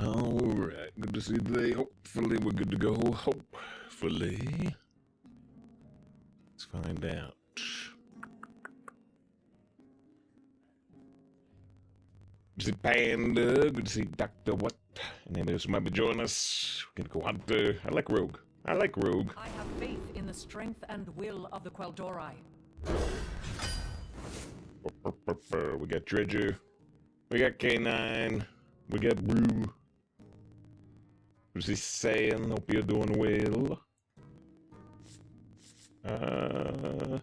Alright, good to see you today. Hopefully we're good to go. Hopefully. Let's find out. Good to see Panda. Good to see Dr. What? And then there's might be joining us. We can go Hunter. I like Rogue. I like Rogue. I have faith in the strength and will of the Quel'Dorei. We got Dredger. We got K9. We got Brew. What's he saying? Hope you're doing well. I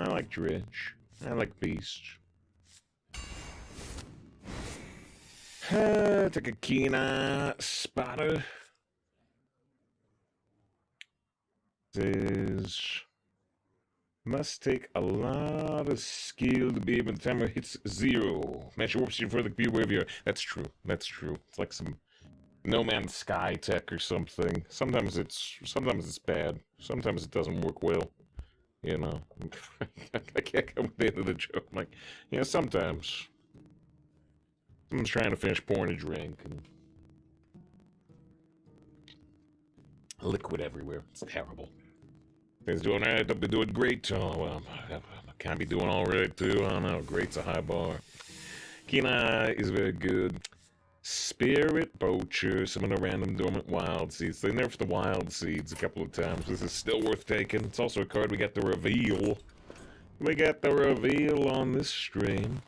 like Dredge. I like Beast. Take a keen eye spotter. Says must take a lot of skill to be able to timer hits 0. Match your warp speed for the be aware of your. That's true. That's true. It's like some No Man's Sky tech or something. Sometimes it's bad. Sometimes it doesn't work well. You know, I can't come with the end of the joke. I'm like, you know, sometimes someone's trying to finish pouring a drink and liquid everywhere. It's terrible. Things doing all right. I've been doing great. Oh, well, I can't be doing all right too. I don't know. Great's a high bar. Keen Eye is very good. Spirit Poacher, summon a random dormant wild seeds. They nerfed the wild seeds a couple of times. This is still worth taking. It's also a card we got to reveal. We got the reveal on this stream.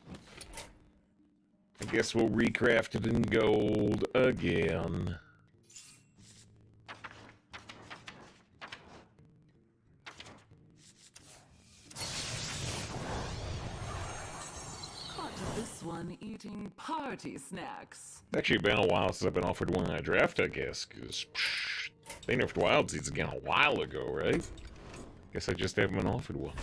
I guess we'll recraft it in gold again. Caught this one eating party snacks. It's actually been a while since I've been offered one in a draft, I guess, because they nerfed wild seeds again a while ago, right? Guess I just haven't been offered one.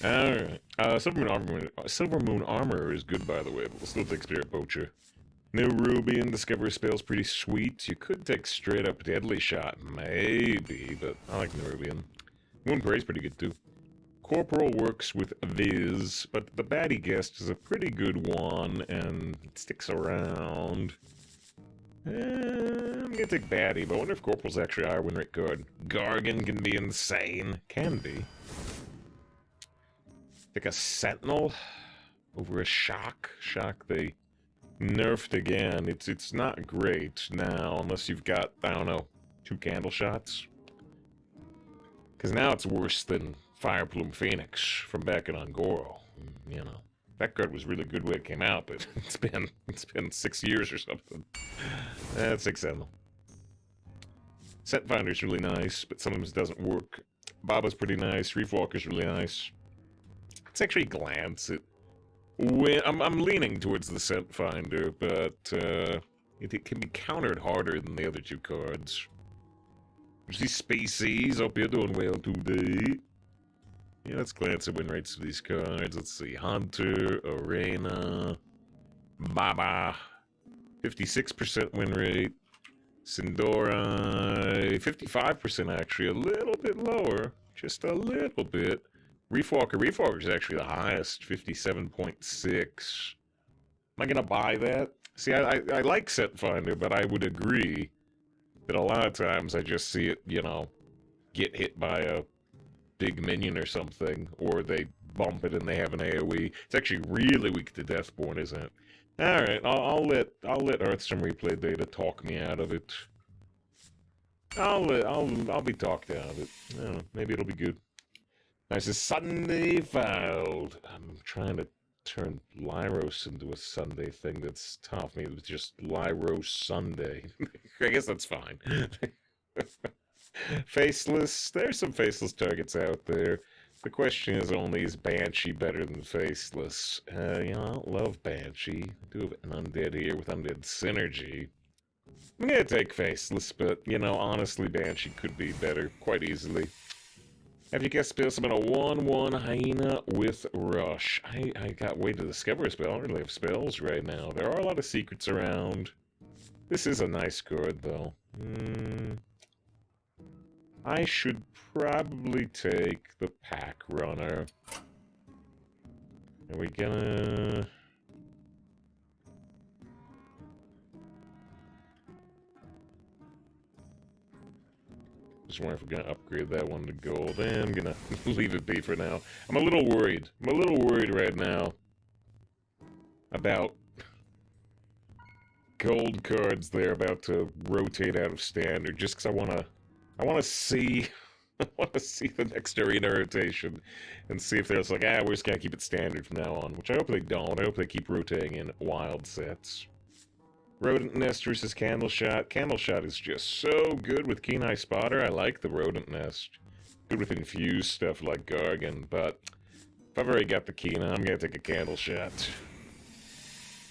Alright. Silver Moon Armor is good, by the way, but we'll still take Spirit Poacher. Nerubian Discovery Spell's pretty sweet. You could take straight up Deadly Shot, maybe, but I like Nerubian. Moon Praise pretty good, too. Corporal works with Viz, but the Baddie Guest is a pretty good one, and it sticks around. I'm gonna take Baddie, but I wonder if Corporal's actually our win rate card. Gargan can be insane. Can be. Take a Sentinel over a Shock. Shock they nerfed again. It's not great now, unless you've got, I don't know, 2 candle shots. Because now it's worse than Fireplume Phoenix from back in Ungoro. You know, that card was really good when it came out, but it's been 6 years or something. That's 6 Sentinel. Scent Finder's really nice, but sometimes it doesn't work. Baba's pretty nice. Reef Walker's really nice. It's actually Glance. I'm leaning towards the Scent Finder, but it can be countered harder than the other 2 cards. These Spaceys, hope you're doing well today. Yeah, let's glance at win rates of these cards. Let's see. Hunter, Arena, Baba, 56% win rate. Sindora, 55% actually, a little bit lower. Just a little bit. Reef Walker is actually the highest, 57.6. Am I going to buy that? See, I like Scent Finder, but I would agree that a lot of times I just see it, you know, get hit by a big minion or something, or they bump it and they have an AoE. It's actually really weak to Deathborn, isn't it? Alright, I'll let Hearthstone Replay Data talk me out of it. I'll be talked out of it. I don't know, maybe it'll be good. Nice as Sunday Filed. I'm trying to turn Lyros into a Sunday thing. That's tough. Maybe it's just Lyros Sunday. I guess that's fine. Faceless. There's some Faceless targets out there. The question is only, is Banshee better than Faceless? You know, I don't love Banshee. I do have an Undead here with Undead Synergy. I'm gonna take Faceless, but, you know, honestly, Banshee could be better quite easily. Have you guessed spell summon a 1/1 Hyena with Rush? I got way to discover a spell. I don't really have spells right now. There are a lot of secrets around. This is a nice card, though. I should probably take the Pack Runner. Are we gonna... just wondering if we're gonna upgrade that one to gold. I'm gonna leave it be for now. I'm a little worried. I'm a little worried right now about gold cards they're about to rotate out of standard, just because I wanna see I wanna see the next arena rotation and see if there's like, we're just gonna keep it standard from now on, which I hope they don't. I hope they keep rotating in wild sets. Rodent Nest versus Candle Shot. Candle Shot is just so good with Keen Eye Spotter. I like the Rodent Nest. Good with infused stuff like Gargan, but if I've already got the Keen Eye, I'm gonna take a Candle Shot.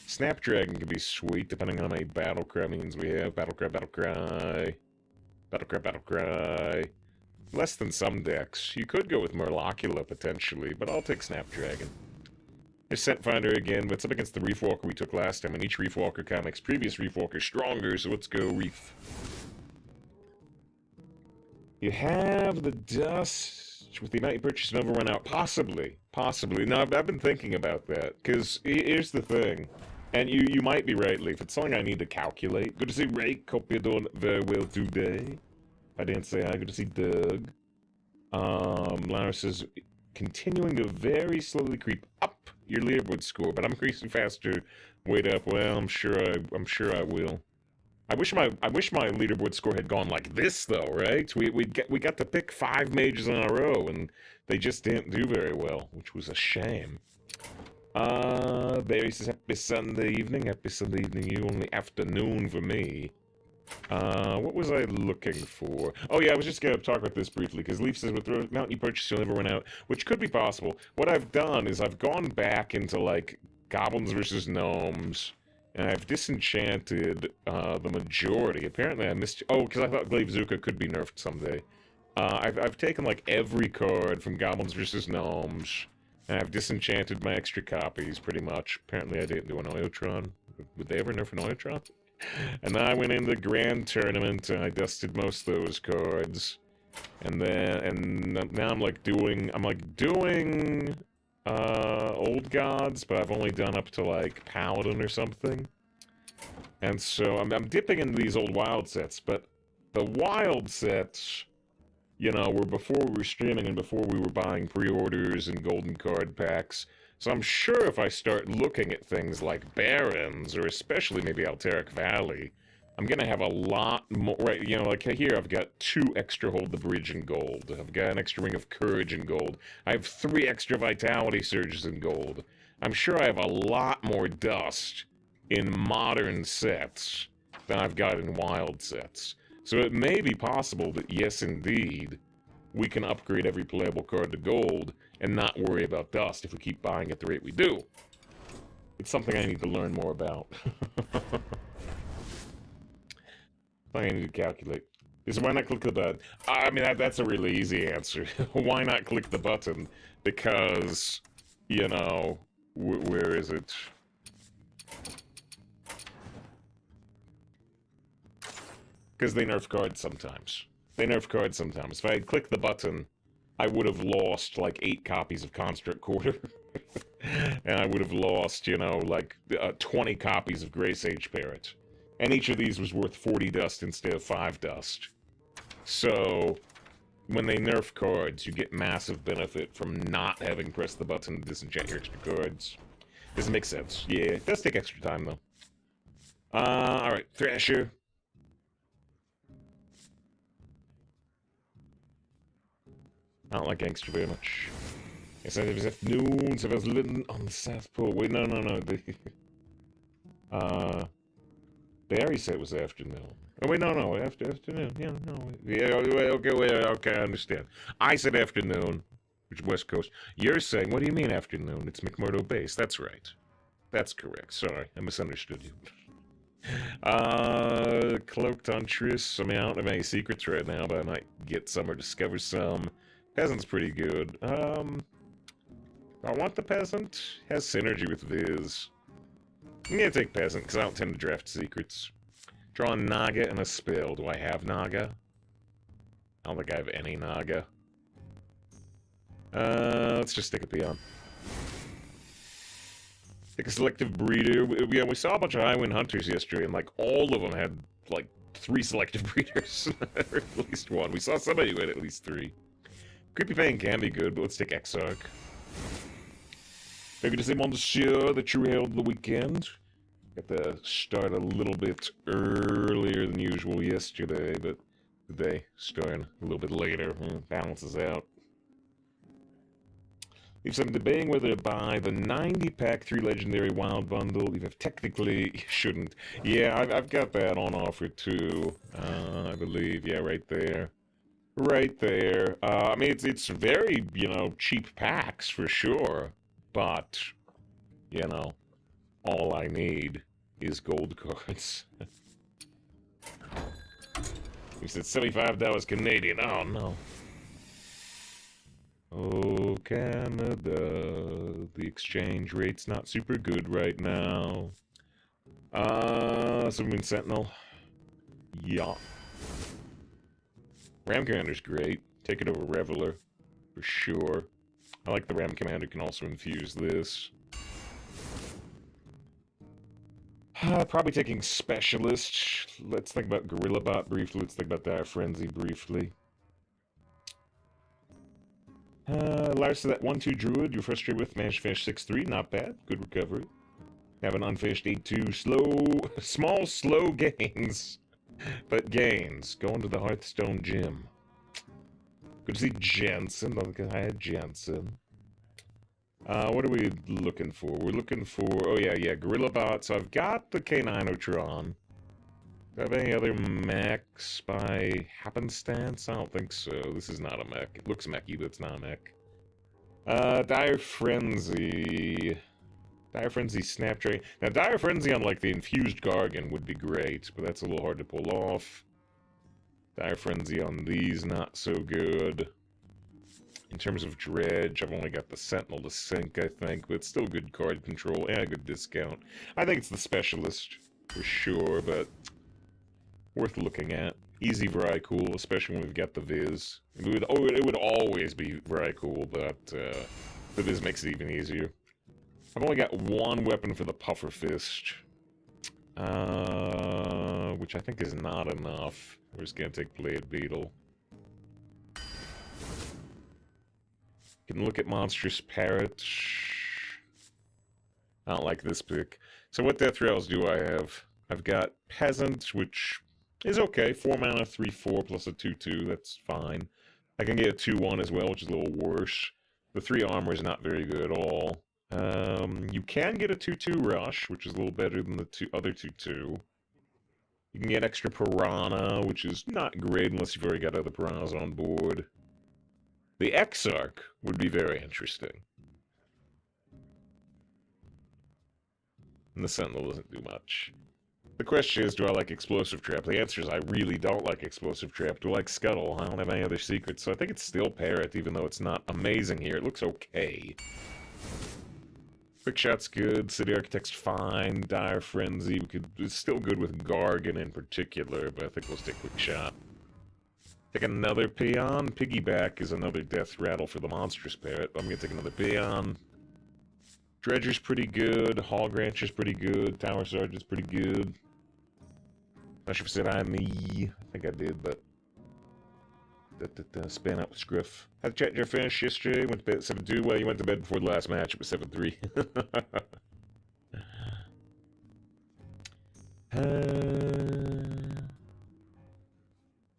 Snapdragon could be sweet, depending on how many Battlecry means we have. Battlecry, Battlecry. Battlecry, Battlecry. Less than some decks. You could go with Murlocula, potentially, but I'll take Snapdragon. There's Scent Finder again, but it's up against the Reef Walker we took last time, and each Reef Walker kind of makes previous Reef Walker stronger, so let's go Reef. You have the Dust with the amount you purchase and overrun out. Possibly. Possibly. No, I've been thinking about that, because here's the thing. And you might be right, Leaf. It's something I need to calculate. Good to see Rake. Hope you're doing very well today. I didn't say hi. Good to see Doug. Lara says, continuing to very slowly creep up your leaderboard score, but I'm increasing faster. Wait up. Well, I'm sure I will. I wish my leaderboard score had gone like this though, right? We got to pick 5 mages in a row, and they just didn't do very well, which was a shame. Barry says, happy Sunday evening. Happy Sunday evening, you. Only afternoon for me. What was I looking for? Oh yeah, I was just gonna talk about this briefly, because Leaf says with the amount you purchase you'll never run out, which could be possible. What I've done is I've gone back into, like, Goblins versus Gnomes, and I've disenchanted, the majority. Apparently I missed... Oh, because I thought Glavezuka could be nerfed someday. I've taken, like, every card from Goblins versus Gnomes, and I've disenchanted my extra copies, pretty much. Apparently I didn't do an Oiltron. Would they ever nerf an Oiltron? And then I went in the Grand Tournament, and I dusted most of those cards. And now I'm doing Old Gods, but I've only done up to, like, Paladin or something. And so I'm dipping into these old Wild sets, but the Wild sets, you know, were before we were streaming and before we were buying pre-orders and golden card packs. So I'm sure if I start looking at things like Barrens, or especially maybe Alterac Valley, I'm gonna have a lot more, right, you know, like here I've got 2 extra Hold the Bridge in gold. I've got an extra Ring of Courage in gold. I have 3 extra Vitality Surges in gold. I'm sure I have a lot more dust in modern sets than I've got in wild sets. So it may be possible that, yes indeed, we can upgrade every playable card to gold and not worry about dust if we keep buying at the rate we do. It's something I need to learn more about. I need to calculate. Is why not click the button? I mean, that's a really easy answer. Why not click the button? Because, you know, where is it? Because they nerf cards sometimes. They nerf cards sometimes. If I had clicked the button, I would have lost, like, 8 copies of Construct Quarter. And I would have lost, you know, like, 20 copies of Grey Sage Parrot. And each of these was worth 40 dust instead of 5 dust. So, when they nerf cards, you get massive benefit from not having pressed the button to disenchant your extra cards. Does it make sense? Yeah, it does take extra time, though. Alright, Thrasher. I don't like Gangster very much. I said it was afternoons, if I was living on the South Pole. Wait, no. Barry said it was afternoon. Oh, wait, no, afternoon. Yeah, no. Yeah, okay, I understand. I said afternoon, which is West Coast. You're saying, what do you mean afternoon? It's McMurdo Base. That's right. That's correct. Sorry, I misunderstood you. Cloaked Huntress. I mean, I don't have any secrets right now, but I might get some or discover some. Peasant's pretty good. I want the Peasant. Has synergy with Viz. I'm gonna take Peasant, because I don't tend to draft secrets. Draw a Naga and a Spell. Do I have Naga? I don't think I have any Naga. Let's just stick a Peon. Take a Selective Breeder. Yeah, we saw a bunch of Highwind Hunters yesterday, and, like, all of them had, like, 3 selective breeders. Or at least 1. We saw somebody who had at least 3. Creepy Fang can be good, but let's take Exarch. Maybe to say, Monsieur, that you held the weekend. Got to start a little bit earlier than usual yesterday, but today starting a little bit later. Balances out. Leave some debating whether to buy the 90-pack 3 Legendary Wild Bundle. Even if technically you shouldn't. Yeah, I've got that on offer too. I believe. Yeah, right there. Right there. I mean, it's very, cheap packs for sure. But, all I need is gold cards. You said $75 Canadian. Oh, no. Oh, Canada. The exchange rate's not super good right now. Submarine Sentinel. Yeah. Ram Commander's great. Take it over Reveler. For sure. I like the Ram Commander can also infuse this. Probably taking Specialist. Let's think about Gorilla Bot briefly. Let's think about Dire Frenzy briefly. Lars to that 1-2 Druid you're frustrated with. Managed to finish 6-3. Not bad. Good recovery. Have an unfinished 8-2. Small, slow gains. But gains. Going to the Hearthstone Gym. Good to see Jensen. I had Jensen. What are we looking for? We're looking for... Oh, yeah, Gorilla Bot. So I've got the K9-Otron. Do I have any other mechs by happenstance? I don't think so. This is not a mech. It looks mechy, but it's not a mech. Dire Frenzy. Dire Frenzy Snapdragon. Now, Dire Frenzy on, like, the infused Gargan would be great, but that's a little hard to pull off. Dire Frenzy on these, not so good. In terms of Dredge, I've only got the Sentinel to sync, I think, but it's still good card control and a good discount. I think it's the Specialist, for sure, but worth looking at. Easy Vrykul, especially when we've got the Viz. It would always be Vrykul, but the Viz makes it even easier. I've only got 1 weapon for the Puffer Fist, which I think is not enough. We're just gonna take Blade Beetle. Can look at Monstrous Parrot. I don't like this pick. So what Death Rails do I have? I've got Peasant, which is okay. 4 mana, 3/4 plus a 2/2. That's fine. I can get a 2/1 as well, which is a little worse. The 3 armor is not very good at all. You can get a 2/2 Rush, which is a little better than the other 2/2. You can get extra Piranha, which is not great unless you've already got other Piranhas on board. The Exarch would be very interesting. And the Sentinel doesn't do much. The question is, do I like Explosive Trap? The answer is I really don't like Explosive Trap. Do I like Scuttle? I don't have any other secrets, so I think it's still Parrot, even though it's not amazing here. It looks okay. Quick Shot's good, City Architect's fine, Dire Frenzy, it's still good with Gargan in particular, but I think we'll stick Quick Shot. Take another Peon. Piggyback is another death rattle for the Monstrous Parrot. I'm gonna take another Peon. Dredger's pretty good, Hog Rancher's pretty good, Tower Sergeant's pretty good. Not sure if I said I me. I think I did, but... Span out with Scruff. Had the chat finish yesterday, went to bed at 7-2. Well, you went to bed before the last match, it was 7-3.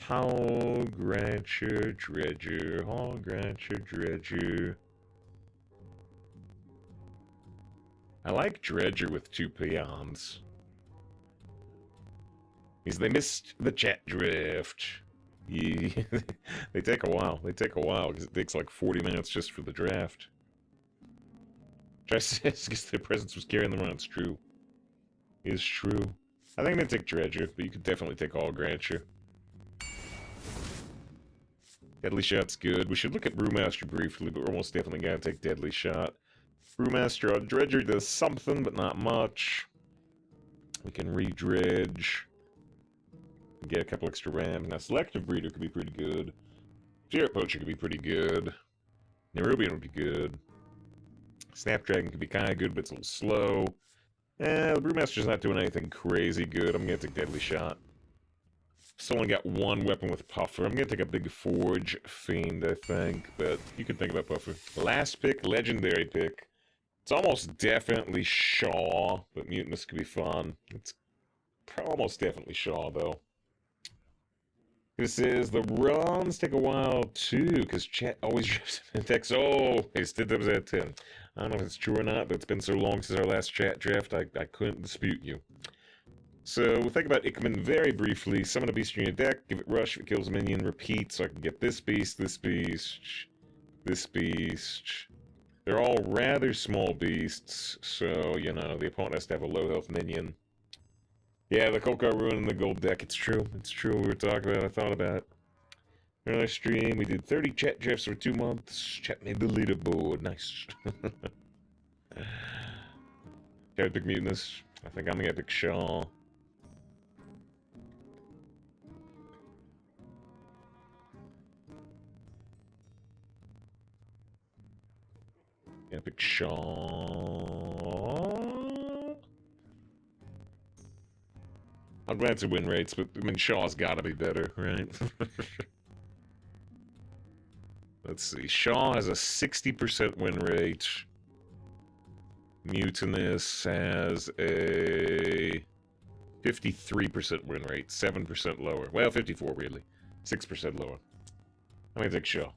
Hog Rancher, Dredger, Hog Rancher, Dredger. I like Dredger with 2 peons. Because they missed the chat drift. Yeah. They take a while. Because it takes like 40 minutes just for the draft. Which I says because their presence was carrying them around. It's true. It's true. I think I'm going to take Dredger, but you could definitely take Hog Rancher. Deadly Shot's good. We should look at Brewmaster briefly, but we're almost definitely going to take Deadly Shot. Brewmaster on Dredger does something, but not much. We can re-dredge. Get a couple extra rams. Now, Selective Breeder could be pretty good. Jarrett Poacher could be pretty good. Nerubian would be good. Snapdragon could be kind of good, but it's a little slow. The Brewmaster's not doing anything crazy good. I'm going to take Deadly Shot. still only got one weapon with Puffer. I'm gonna take a big Forge Fiend, I think, but you can think about Puffer. Last pick, legendary pick. It's almost definitely Shaw, but Mutinous could be fun. It's almost definitely Shaw, though. This is the runs take a while, too, because chat always drifts in text. Oh, it's 10 times out of 10. I don't know if it's true or not, but it's been so long since our last chat draft, I couldn't dispute you. So, we'll think about Ikman very briefly. Summon a beast in your deck, give it rush if it kills a minion, repeat, so I can get this beast, this beast, this beast. They're all rather small beasts, so, you know, the opponent has to have a low health minion. Yeah, the Kolkar ruining the gold deck, it's true. It's true, we were talking about it, I thought about it. Earlier stream, we did 30 chat drafts for 2 months. Chat made the leaderboard, nice. Gotta pick Mutinous. I think I'm gonna pick Shaw. Epic Shaw. I'm glad to win rates, but I mean Shaw's gotta be better, right? Let's see. Shaw has a 60% win rate. Mutinous has a 53% win rate, 7% lower. Well, 54 really. 6% lower. I'm gonna take Shaw.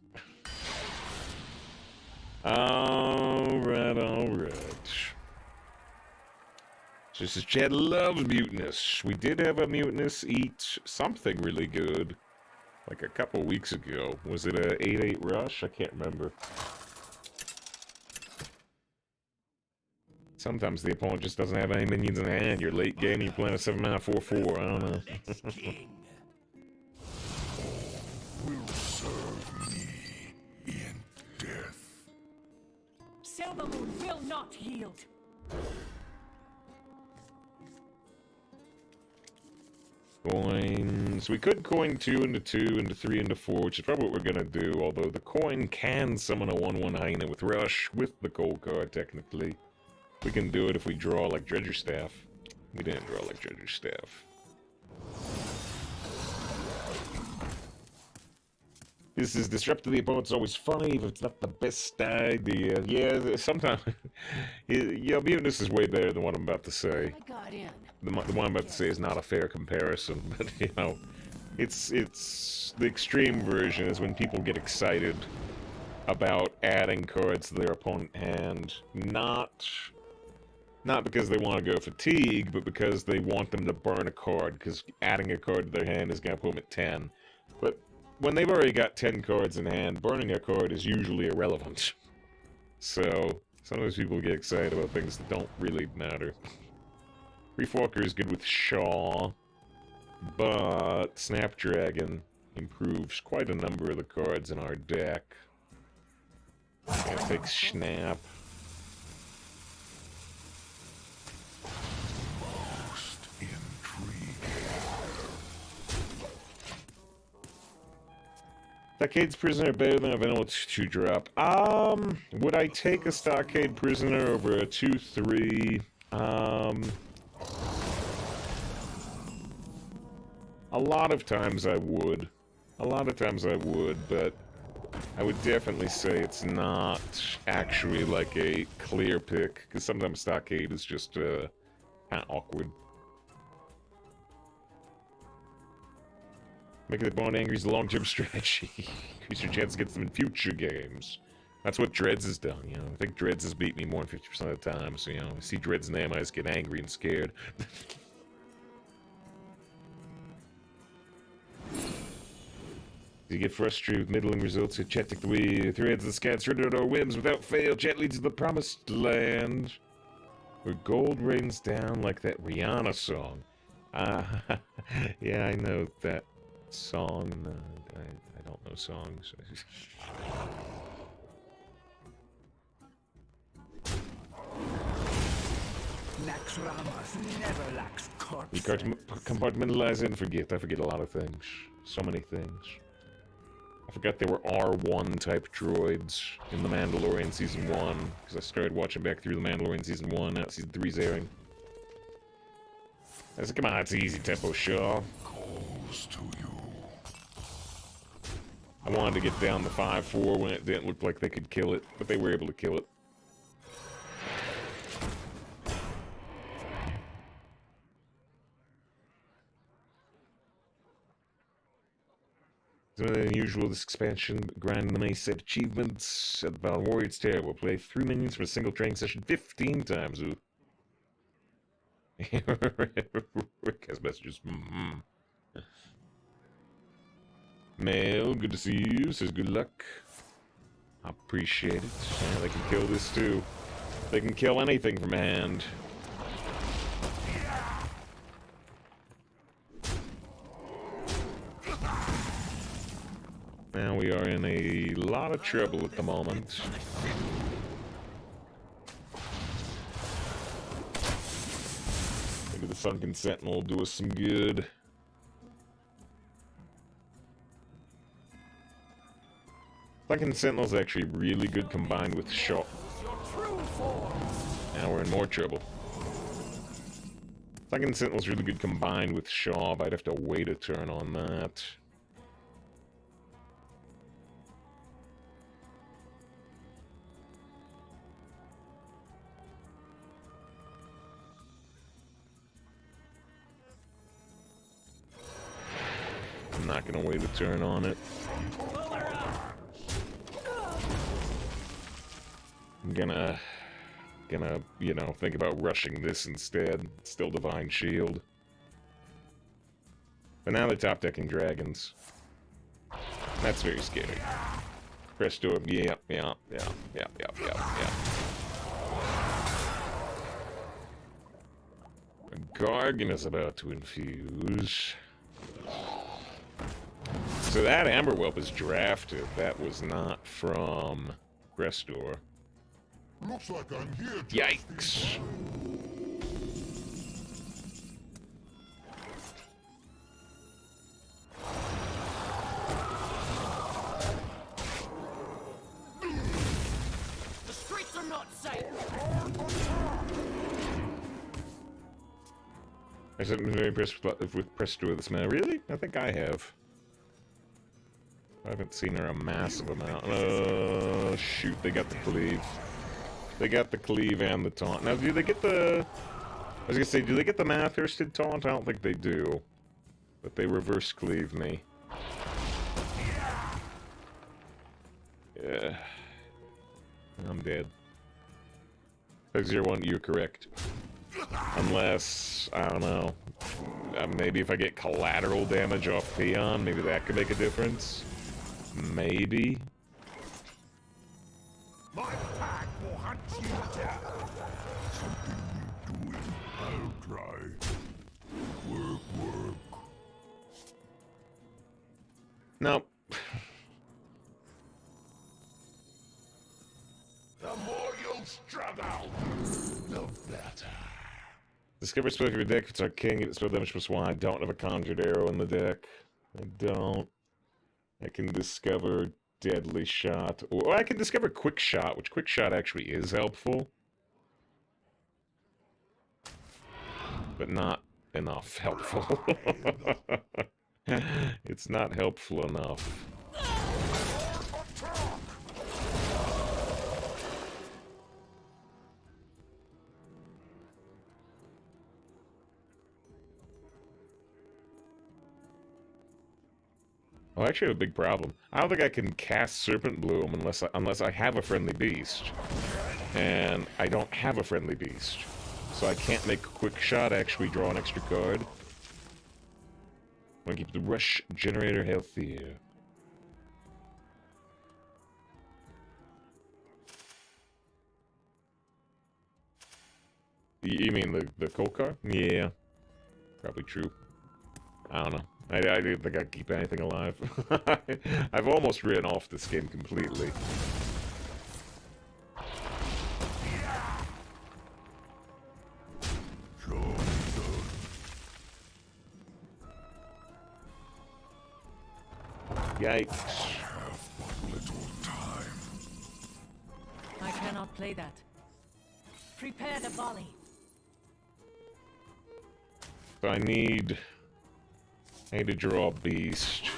Alright. This is Chad loves Mutinous. We did have a Mutinous eat something really good, like a couple weeks ago. Was it a 8-8 rush? I can't remember. Sometimes the opponent just doesn't have any minions in hand. You're late game, you're playing a 7-mana 4/4. I don't know. Will serve me in death. Silvermoon will not yield. Coins. We could coin 2 into 2 into 3 into 4, which is probably what we're gonna do, although the coin can summon a 1/1 hyena with Rush, with the cold card, technically. We can do it if we draw like Dredger Staff. We didn't draw like Dredger Staff. This is disrupting the opponent's always funny, if it's not the best idea. Yeah, sometimes... yeah, Mutinous is way better than what I'm about to say. I got in. The one I'm about to say is not a fair comparison, but, you know, it's the extreme version is when people get excited about adding cards to their opponent hand, not because they want to go fatigue, but because they want them to burn a card, because adding a card to their hand is going to put them at 10. But when they've already got 10 cards in hand, burning a card is usually irrelevant. So, sometimes people get excited about things that don't really matter. Reef Walker is good with Shaw, but Snapdragon improves quite a number of the cards in our deck. I'm gonna take Snap. Most intriguing. Stockade's Prisoner better than a Vanilla 2-drop. Would I take a Stockade Prisoner over a 2/3? A lot of times I would. But I would definitely say it's not actually like a clear pick, because sometimes Stockade is just kind of awkward. Making the opponent angry is a long-term strategy. Increase your chance against them in future games. That's what Dreads has done, you know. I think Dreads has beat me more than 50% of the time, so, you know, I see Dreads' name, I just get angry and scared. You get frustrated with middling results, Chet take the way threads the scats surrender at our whims without fail. Chet leads to the promised land, where gold rains down like that Rihanna song. Yeah, I know that song. I don't know songs. Naxxramas never lacks corpse. You compartmentalize and forget. I forget a lot of things. So many things. I forgot there were R1 type droids in The Mandalorian Season 1, because I started watching back through The Mandalorian Season 1, now Season 3's airing. I said, come on, it's easy tempo, Shaw. Cold bows to you. I wanted to get down to 5-4 when it didn't look like they could kill it, but they were able to kill it. It's more than usual this expansion, but grinding the main set achievements at the Battle Warrior, it's terrible. Play 3 minions for a single training session 15 times. Ooh. Rick has messages. Mail, good to see you. Says good luck. I appreciate it. Yeah, they can kill this too. They can kill anything from hand. Now we are in a lot of trouble at the moment. Maybe the Sunken Sentinel will do us some good. Sunken Sentinel's actually really good combined with Shaw. Now we're in more trouble. Sunken Sentinel's really good combined with Shaw, but I'd have to wait a turn on that. I'm not gonna wait a turn on it. I'm gonna, you know, think about rushing this instead. Still Divine Shield. But now they're top decking dragons. That's very scary. Press door, yeah. A Gargan is about to infuse. So that Amberwhelp is drafted. That was not from Crestor. Looks like I'm here. Yikes. The streets are not safe. I haven't been very impressed with Crestor this man. Really? I think I have. I haven't seen her a massive amount. Oh, shoot, they got the cleave. They got the cleave and the taunt. Now, do they get the... I was gonna say, do they get the Math-Thirsted taunt? I don't think they do. But they reverse cleave me. Yeah. I'm dead. 501, you're correct. Unless, I don't know. Maybe if I get collateral damage off Peon, maybe that could make a difference. Maybe. My pack will hunt you down. Something you're doing, I'll try. Work. Nope. The more you struggle, the better. Discover spell for your deck if it's our king, get spell damage plus 1. I don't have a Conjured Arrow in the deck. I don't. I can discover Deadly Shot. Or I can discover Quick Shot, which Quick Shot actually is helpful. But not enough helpful. It's not helpful enough. Oh, I actually have a big problem. I don't think I can cast Serpent Bloom unless I have a friendly beast. And I don't have a friendly beast. So I can't make a Quick Shot actually draw an extra card. I'm gonna keep the Rush Generator healthier. You mean the cold card? Yeah. Probably true. I don't know. I didn't think I'd keep anything alive. I've almost written off this game completely. Yikes. Have but little time. I cannot play that. Prepare the volley. So I need I need to draw a beast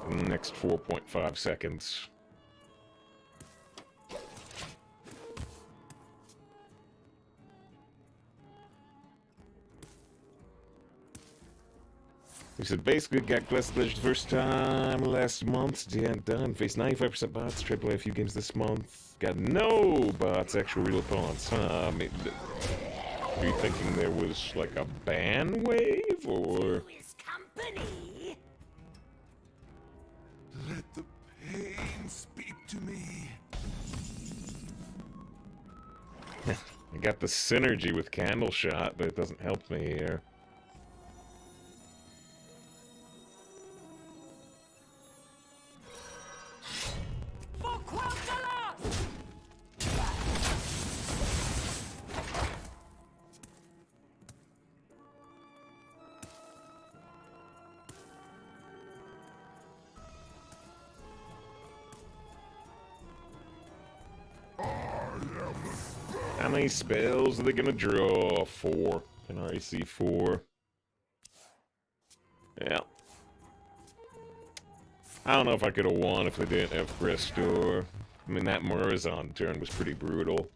in the next 4.5 seconds. He said, basically got Blessed Ledge the first time last month. Done. Faced 95% bots. Triple A few games this month. Got no bots, actual real opponents. Huh? I mean, are you thinking there was like a ban wave, or? Company. Let the pain speak to me. I got the synergy with Candle Shot, but it doesn't help me here. How many spells are they gonna draw? 4. Can already see 4. Yeah. I don't know if I could have won if they didn't have Brestor. I mean, that Murazon turn was pretty brutal.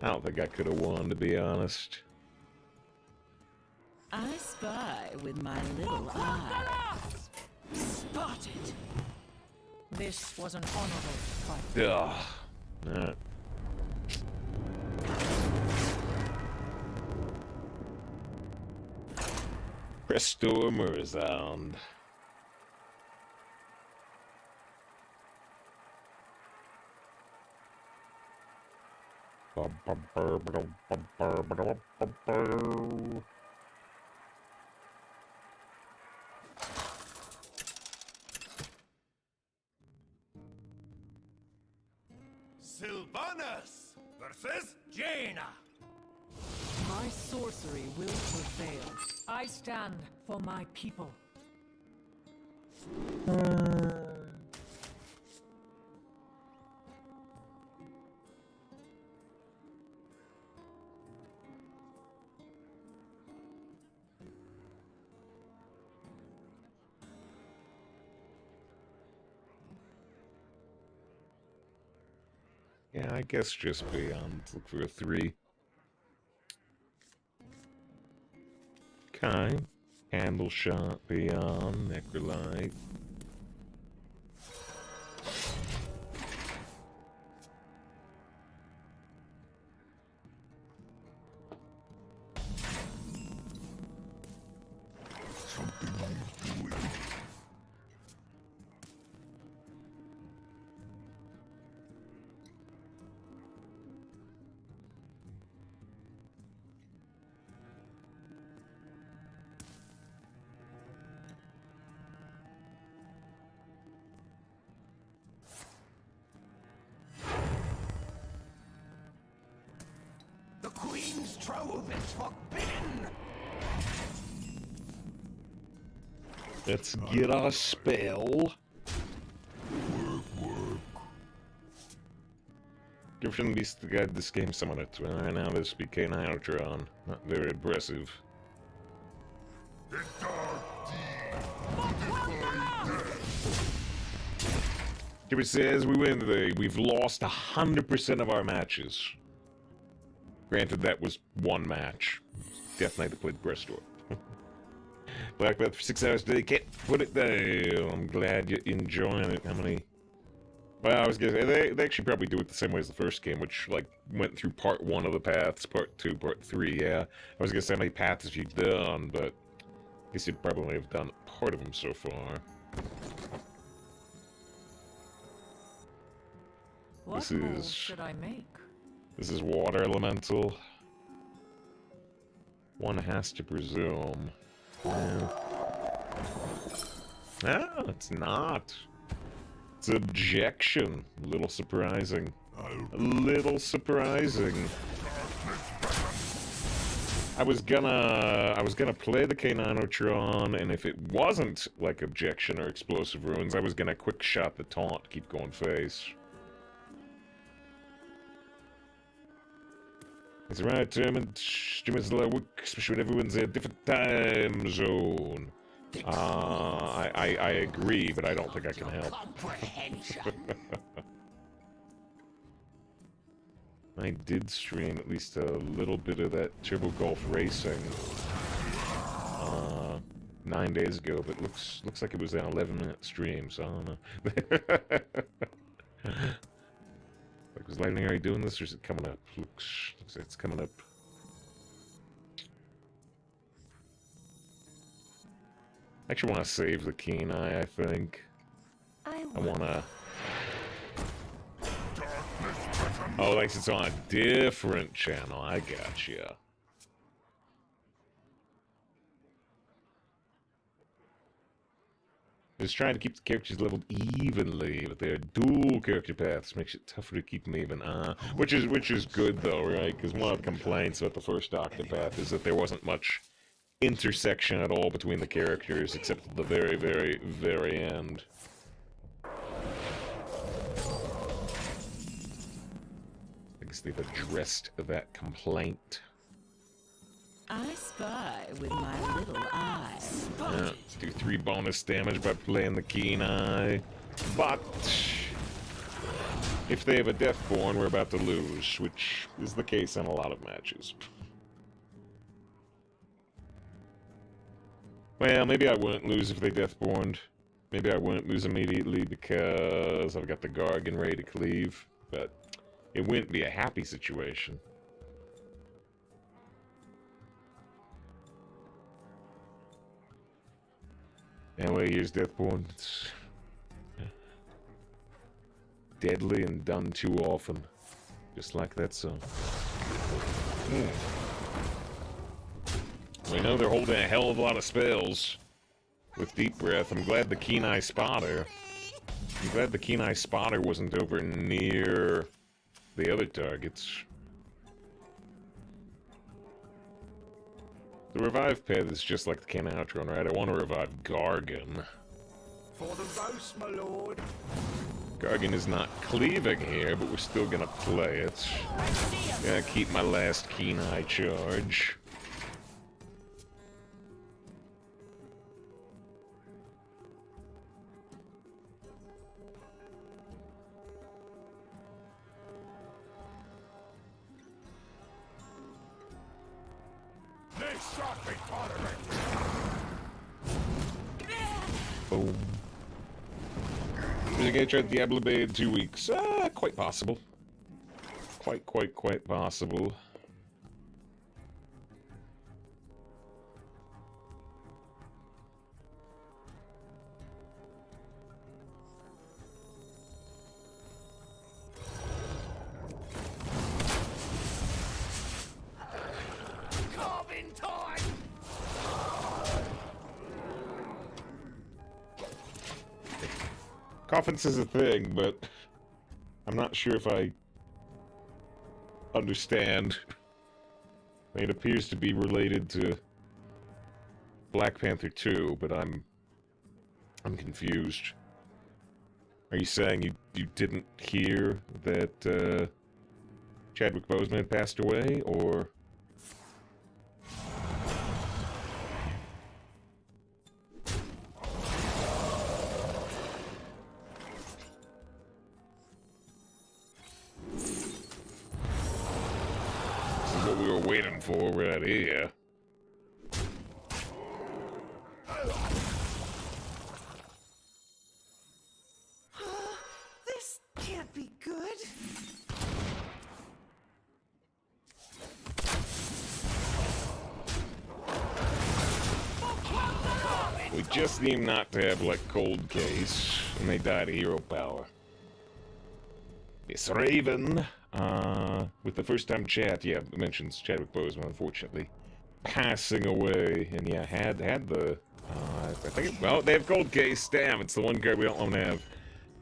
I don't think I could have won, to be honest. I spy with my little eye. Spotted. This was an honorable fight. Ugh. Alright. Brestor Murazon. Sylvanas versus Jaina. My sorcery will prevail. I stand for my people. Yeah, I guess just beyond. Look for a 3. Okay. Candle Shot, Beyond, Necrolite. Something he's doing. The Queen's Trove is forbidden! Let's get our spell. Give from the beast to guide this game summoner to right now this be K9 Ultron. Not very impressive. The dark deed. Kibber says we win today. We've lost 100% of our matches. Granted, that was one match. Death Knight that played Brestor. Black Belt for 6 hours today. Can't put it down. I'm glad you're enjoying it. How many? Well, I was gonna say, they actually probably do it the same way as the first game, which, like, went through part 1 of the paths, part 2, part 3, yeah. I was gonna say how many paths have you done, but I guess you'd probably have done part of them so far. What This move is- should I make? This is Water Elemental. One has to presume. Yeah. No, it's not. It's objection. A little surprising. A little surprising. I was gonna play the K9 Ultron, and if it wasn't like objection or explosive ruins, I was gonna quick shot the taunt, keep going face. It's the right term and streamers a lot of work, especially when everyone's in a different time zone. I agree, but I don't think I can help. I did stream at least a little bit of that Turbo Golf Racing 9 days ago, but looks like it was an 11-minute stream, so I don't know. Like, was Lightning already doing this, or is it coming up? Looks like it's coming up. I actually want to save the keen eye, I think. I want to... Oh, like it's on a different channel. I gotcha. Just trying to keep the characters leveled evenly, but their dual character paths makes it tougher to keep them even. Which is good though, right? Because one of the complaints about the first Octopath is that there wasn't much intersection at all between the characters, except at the very, very, very end. I guess they've addressed that complaint. I spy with my little eye. Yeah, do 3 bonus damage by playing the keen eye. But if they have a Deathborn, we're about to lose, which is the case in a lot of matches. Well, maybe I wouldn't lose if they Deathborned. Maybe I wouldn't lose immediately because I've got the Gargan ready to cleave, but it wouldn't be a happy situation. Anyway, here's Deathborn. It's deadly and done too often. Just like that song. We know they're holding a hell of a lot of spells with Deep Breath. I'm glad the Keen Eye Spotter... I'm glad the Keen Eye Spotter wasn't over near the other targets. The revive pad is just like the Canatron, right? I want to revive Gargan. For the roast, my lord. Gargan is not cleaving here, but we're still gonna play it. Gonna keep my last Keen Eye charge. Boom. Is it gonna try Diablo Bay in 2 weeks? Quite possible. Quite possible. Coffins is a thing, but I'm not sure if I understand. It appears to be related to Black Panther 2, but I'm confused. Are you saying you didn't hear that Chadwick Boseman had passed away, or? What we were waiting for right here. This can't be good. We just seem not to have, like, cold case, and they died of hero power. It's Raven, with the first time chat, yeah, it mentions Chadwick Boseman, unfortunately, passing away, and yeah, had the, I think, well, they have cold case, damn, it's the one card we don't have.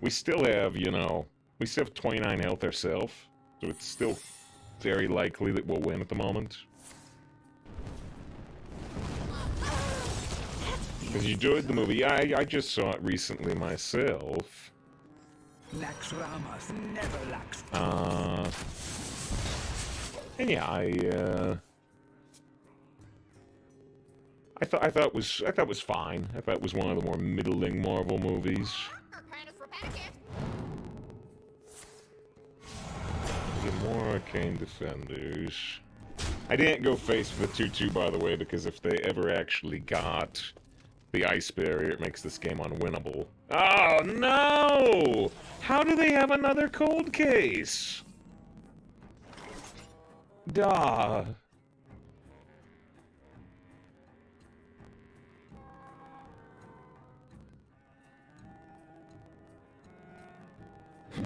We still have, you know, we still have 29 health ourselves, so it's still very likely that we'll win at the moment. Because you enjoyed the movie, I just saw it recently myself. Naxxramas never lacks. And yeah, I thought it was fine. I thought it was one of the more middling Marvel movies. Get more Arcane Defenders. I didn't go face for the 2-2, by the way, because if they ever actually got the ice barrier, it makes this game unwinnable. Oh, no! How do they have another cold case? Duh.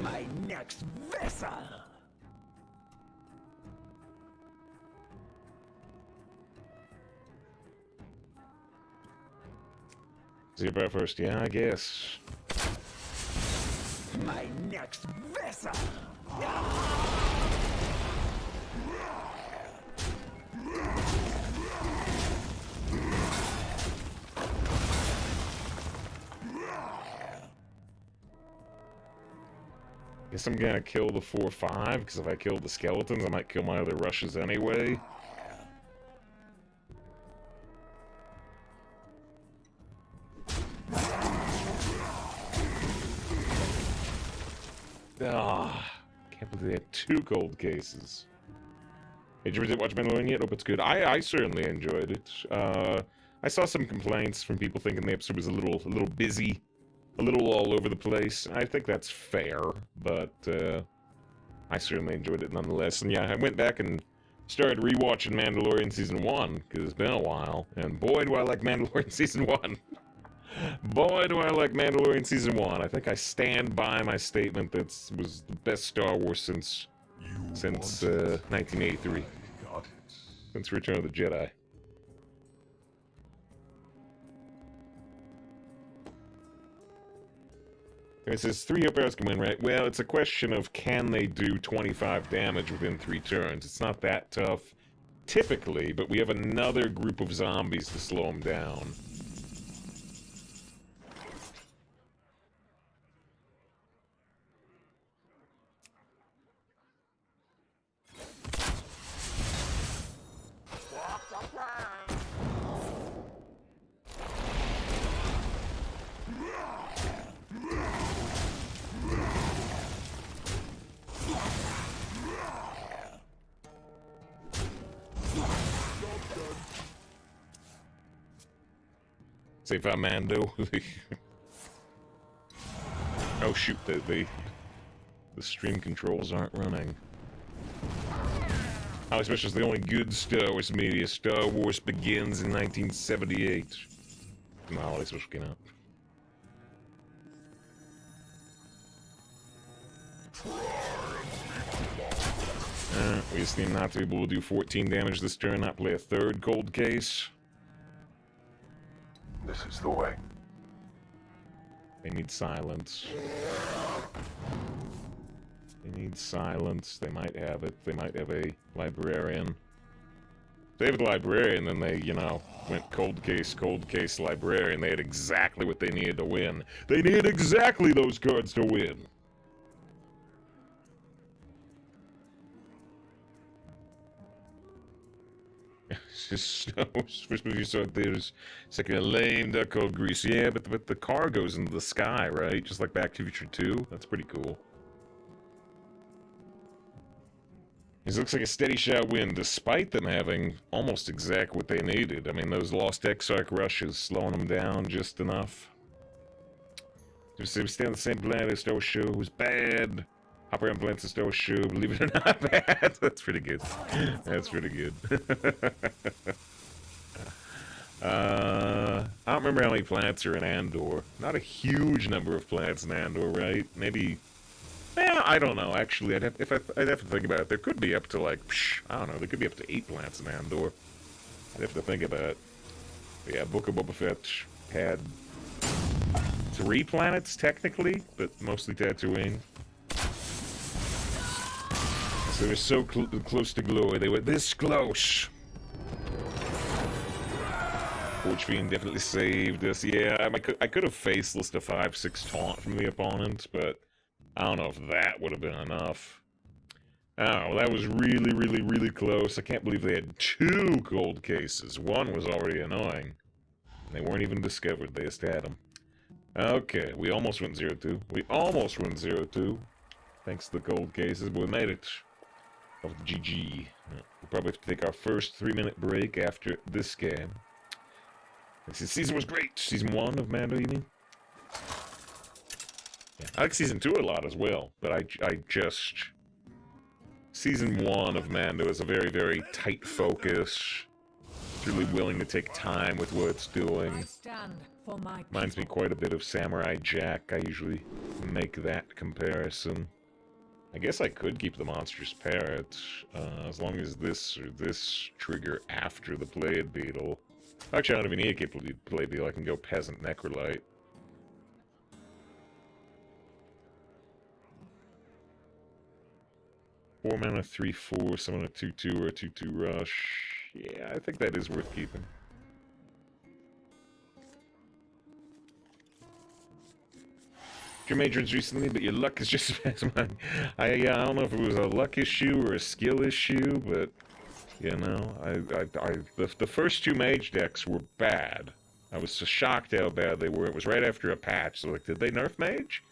My next vessel! Zebra first, yeah, I guess. My next vessel! Guess I'm gonna kill the 4-5, because if I kill the skeletons, I might kill my other rushes anyway. Ah, can't believe they had 2 cold cases. Hey, did you ever watch Mandalorian yet? Hope it's good. I certainly enjoyed it. I saw some complaints from people thinking the episode was a little busy, a little all over the place. I think that's fair, but I certainly enjoyed it nonetheless. And yeah, I went back and started rewatching Mandalorian Season 1, because it's been a while, and boy do I like Mandalorian Season 1. Boy, do I like Mandalorian Season 1. I think I stand by my statement that was the best Star Wars since 1983. Got it. Since Return of the Jedi. It says 3 up arrows can win, right? Well, it's a question of can they do 25 damage within 3 turns. It's not that tough, typically, but we have another group of zombies to slow them down. Say if I'm Mando. Oh shoot, the stream controls aren't running. Oh, especially the only good Star Wars media. Star Wars Begins in 1978. No, that's what's going up. We just need not to be able to do 14 damage this turn, not play a 3rd cold case. This is the way. They need silence. They need silence. They might have it. They might have a librarian. If they have a librarian, then they, you know, went cold case, librarian. They had exactly what they needed to win. They needed exactly those cards to win. It's just first movie you saw there's second a lame duck called Grease. Yeah, but the car goes into the sky, right? Just like Back to the Future 2. That's pretty cool. It looks like a steady shot win, despite them having almost exact what they needed. I mean, those Lost Exarch rushes slowing them down just enough. Just say we stay on the same planet as Star Wars show was bad. Hopper and Blantz Star Wars show, believe it or not, bad. That's pretty good. That's pretty good. I don't remember how many planets are in Andor. Not a huge number of planets in Andor, right? Maybe. Yeah, I don't know. Actually, I'd have to think about it. There could be up to like, I don't know. There could be up to 8 planets in Andor. I'd have to think about it. But yeah, Book of Boba Fett had 3 planets technically, but mostly Tatooine. So they were so close to glory. They were this close. Forge Fiend definitely saved us. Yeah, I could have facelessed a 5-6 taunt from the opponent, but I don't know if that would have been enough. Oh, that was really, really, really close. I can't believe they had 2 gold cases. One was already annoying. They weren't even discovered. They just had them. Okay, we almost went 0-2. We almost went 0-2. Thanks to the gold cases, but we made it. Of GG. We'll probably have to take our first 3-minute break after this game. This season was great. Season 1 of Mando, you mean? Yeah, I like Season 2 a lot as well, but I just... Season 1 of Mando is a very, very tight focus. It's really willing to take time with what it's doing. I stand for my Reminds me quite a bit of Samurai Jack. I usually make that comparison. I guess I could keep the Monstrous Parrot, as long as this or this trigger after the Pleiad Beetle. Actually, I don't even need to keep the Pleiad Beetle. I can go Peasant Necrolite. Four mana, 3/4, summon a 2/2 or a 2/2 rush. Yeah, I think that is worth keeping. Your majors recently, but your luck is just as mine. I don't know if it was a luck issue or a skill issue, but you know, the first 2 mage decks were bad. I was so shocked how bad they were. It was right after a patch, so like, did they nerf mage?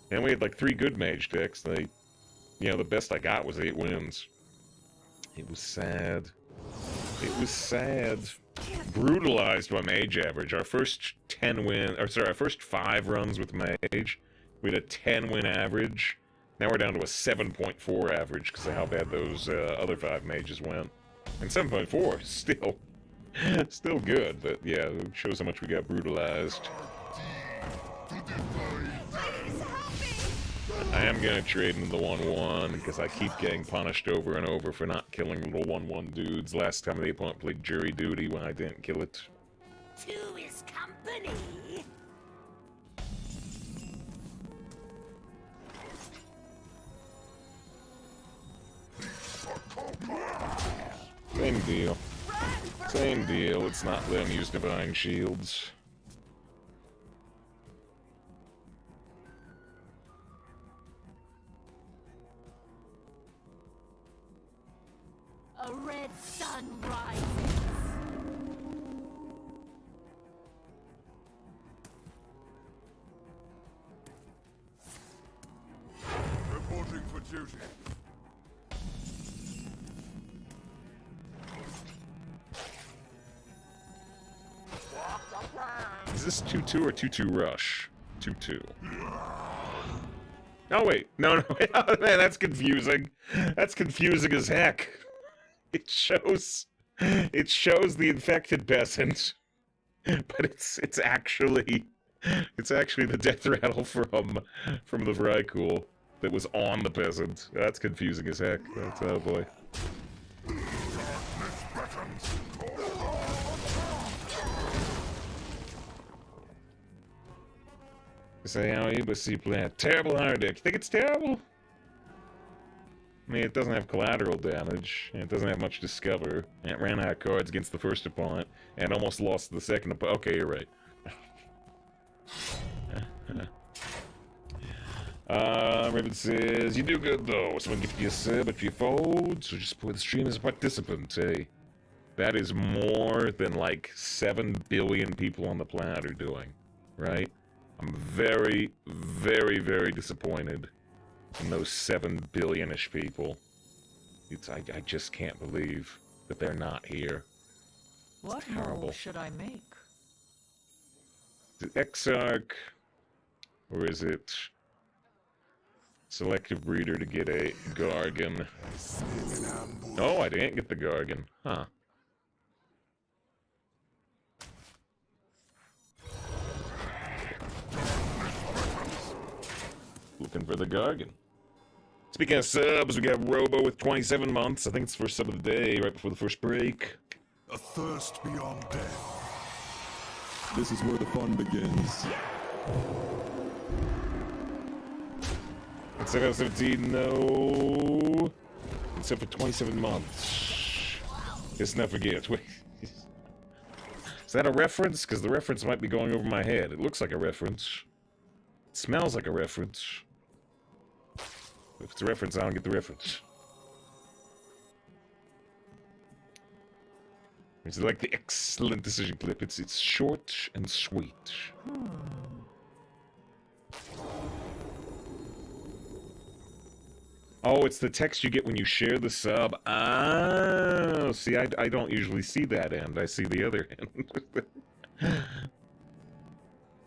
And we had like 3 good mage decks. They, you know, the best I got was 8 wins. It was sad. It was sad. Brutalized by mage average. Our first 10 win, or sorry, our first 5 runs with mage. We had a 10-win average. Now we're down to a 7.4 average because of how bad those other 5 mages went. And 7.4 is still good, but yeah, it shows how much we got brutalized. I am gonna trade into the 1/1 because I keep getting punished over and over for not killing little 1/1 dudes. Last time the opponent played jury duty when I didn't kill it. 2 is company. Same deal. Same deal. Let's not let him use Divine Shields. A red sun rises. Reporting for duty. Is this 2/2 or 2/2 rush? 2/2. Oh wait, no, man, that's confusing. That's confusing as heck. It shows the infected peasant, but it's actually the death rattle from the Vrykul that was on the peasant. That's confusing as heck. That's, oh boy. Say how you but see plan. Terrible hard deck. You think it's terrible? I mean, it doesn't have collateral damage, and it doesn't have much discover, and it ran out of cards against the first opponent, and almost lost to the second opponent. Okay, you're right. Raven says, you do good though. Someone give you a sub if you fold, so just put the stream as a participant, hey. That is more than like 7 billion people on the planet are doing, right? I'm very, very, very disappointed in those 7 billion-ish people. I just can't believe that they're not here. What terrible. move should I make? Is it Exarch? Or is it Selective Breeder to get a Gargan? No, I didn't get the Gargan. Huh. Looking for the Gargan. Speaking of subs, we got Robo with 27 months. I think it's the first sub of the day, right before the first break. A thirst beyond death. This is where the fun begins. Instead of 17, no. Except for 27 months. Let's not forget. Wait. Is that a reference? Because the reference might be going over my head. It looks like a reference. It smells like a reference. If it's a reference, I don't get the reference. It's like the excellent decision clip. It's short and sweet. Oh, it's the text you get when you share the sub. Oh, see, I don't usually see that end. I see the other end.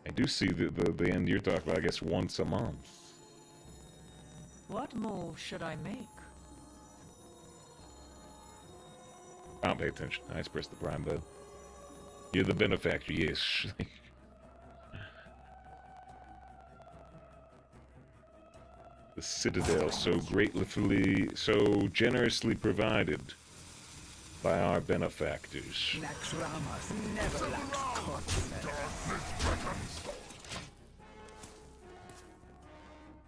I do see the end you're talking about, I guess, once a month. What move should I make? I don't pay attention. I just press the prime button. You're the benefactor, yes. The Citadel, so generously provided by our benefactors. Naxxramas never lacks corpse metal.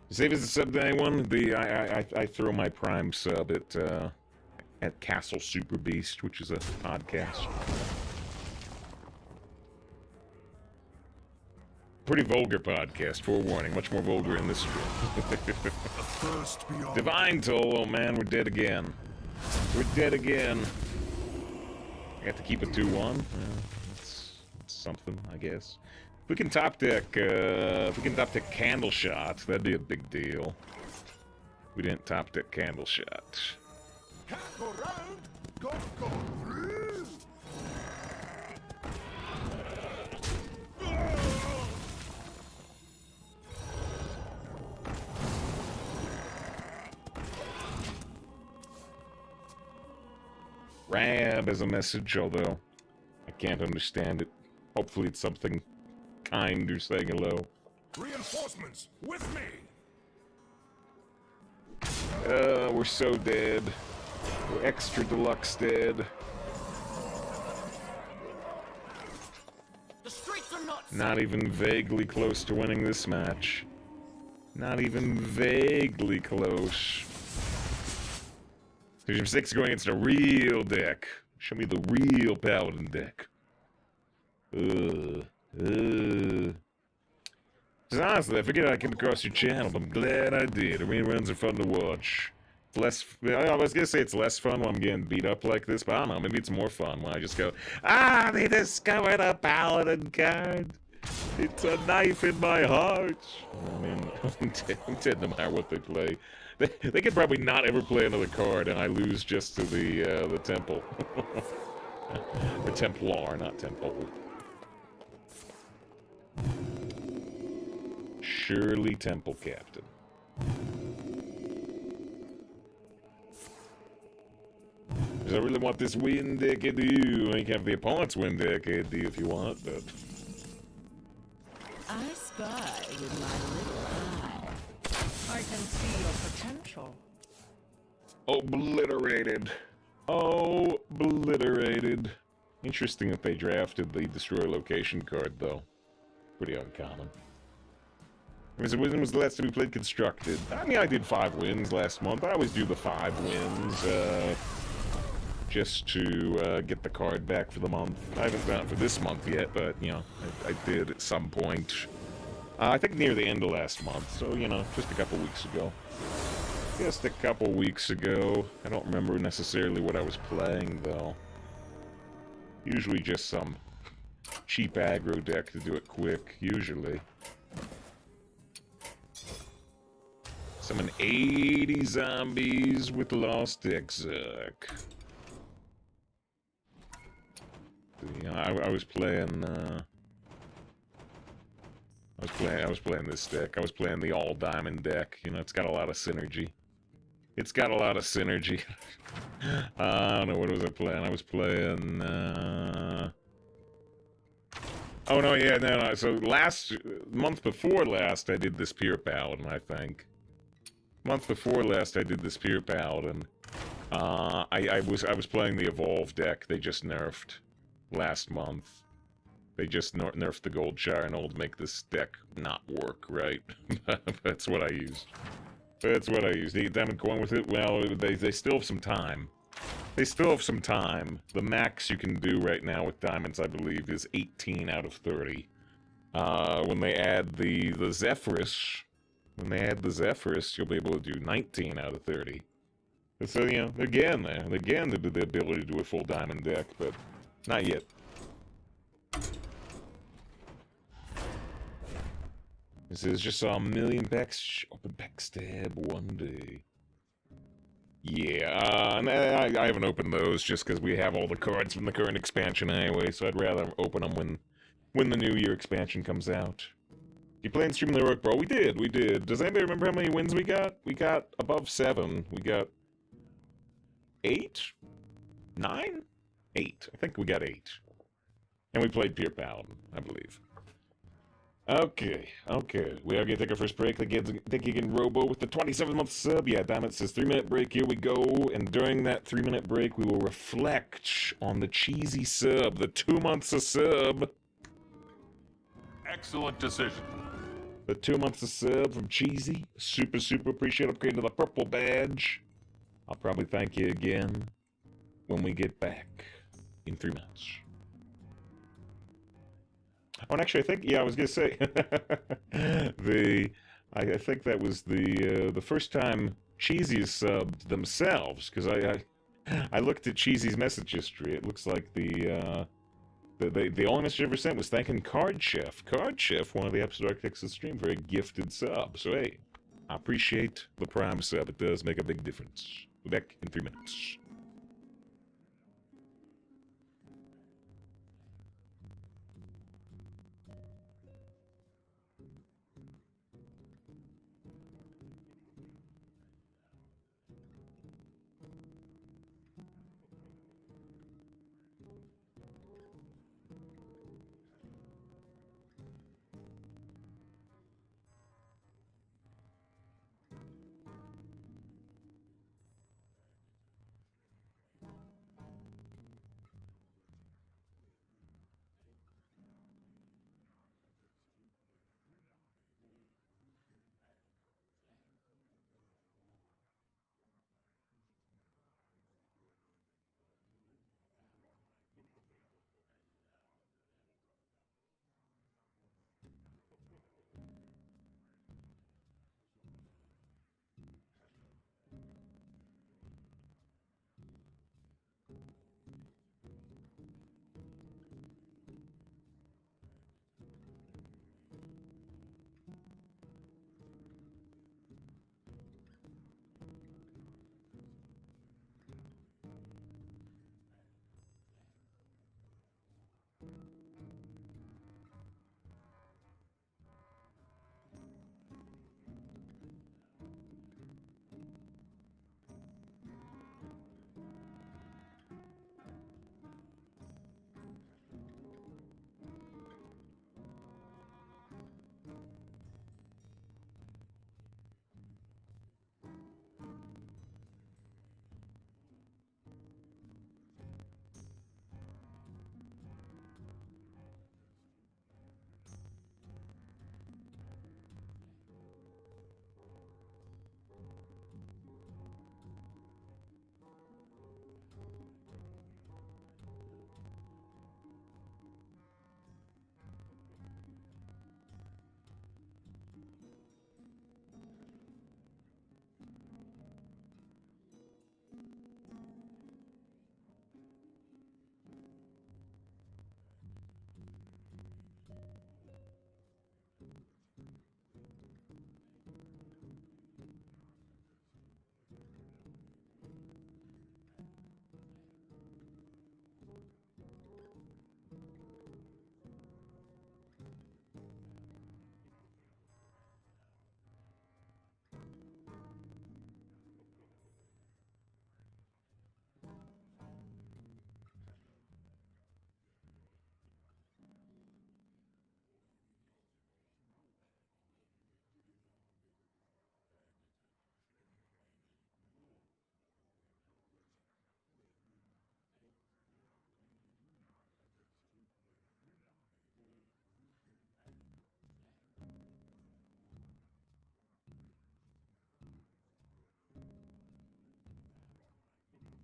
Save as a sub to anyone. I throw my prime sub at Castle Super Beast, which is a podcast. Pretty vulgar podcast, forewarning. Much more vulgar in this stream. Divine Toll, oh man, we're dead again. We're dead again. I got to keep it 2-1. That's something, I guess. If we can top deck Candle Shot, that'd be a big deal. We didn't top deck Candle Shot. Can't go round, go through. Rab as a message, although I can't understand it. Hopefully it's something kind or saying hello. Reinforcements with me. We're so dead. We're extra deluxe dead. The streets are not Not even vaguely close to winning this match. Not even vaguely close. Division 6 going against a real deck. Show me the real Paladin deck. Honestly, I forget I came across your channel, but I'm glad I did. Arena runs are fun to watch. It's less. I was gonna say it's less fun when I'm getting beat up like this, but I don't know. Maybe it's more fun when I just go, they discovered a Paladin card. It's a knife in my heart. I mean, I'm dead no matter what they play. They could probably not ever play another card, and I lose just to the Temple. The Templar, not Temple. Surely Temple Captain. Because I really want this win deck, I do. You can have the opponent's win deck, I do, if you want, but... I spy with my little eye. I can see your potential. Obliterated. Obliterated. Interesting that they drafted the Destroy Location card, though. Pretty uncommon. When was the last time we played Constructed? I mean, I did 5 wins last month. I always do the 5 wins, just to get the card back for the month. I haven't done it for this month yet, but, you know, I did at some point. I think near the end of last month, so, you know, just a couple weeks ago. Just a couple weeks ago. I don't remember necessarily what I was playing, though. Usually just some cheap aggro deck to do it quick, usually. Summon 80 zombies with Lost Exarch. Yeah, I was playing, I was playing this deck. I was playing the all-diamond deck. You know, it's got a lot of synergy. It's got a lot of synergy. I don't know, what was I playing? I was playing, oh, no, yeah, no. So month before last, I did this Pure Paladin, I think. Month before last, I did this Pure Paladin. I was playing the Evolve deck. They just nerfed last month. They just nerfed the Gold Shire and old make this deck not work, right? That's what I used. That's what I used. The Diamond Coin with it? Well, they still have some time. They still have some time. The max you can do right now with diamonds, I believe, is 18 out of 30. When they add the Zephyrus, you'll be able to do 19 out of 30. So, you know, again, the ability to do a full diamond deck, but Not yet. This is just a million backstab one day. Yeah, and I haven't opened those just because we have all the cards from the current expansion anyway, so I'd rather open them when the New Year expansion comes out. You playing Streaming the Rook, bro? We did. Does anybody remember how many wins we got? We got above 7. We got 8? 9? 8. I think we got 8. And we played Pure Paladin, I believe. Okay. We are going to take our first break. Thank you again, Robo, with the 27-month sub. Yeah, damn it, says 3-minute break. Here we go. And during that 3-minute break, we will reflect on the cheesy sub, the 2 months of sub. Excellent decision. The 2 months of sub from Cheesy. Super appreciate upgrade to the purple badge. I'll probably thank you again when we get back in 3 months. Oh, and actually, I think, yeah, I was gonna say, I think that was the first time Cheesy subbed themselves, because I looked at Cheesy's message history. It looks like the only message I ever sent was thanking Card Chef. Card Chef, one of the episode architects of the stream, for a gifted sub. So hey, I appreciate the Prime sub. It does make a big difference. We'll be back in 3 minutes.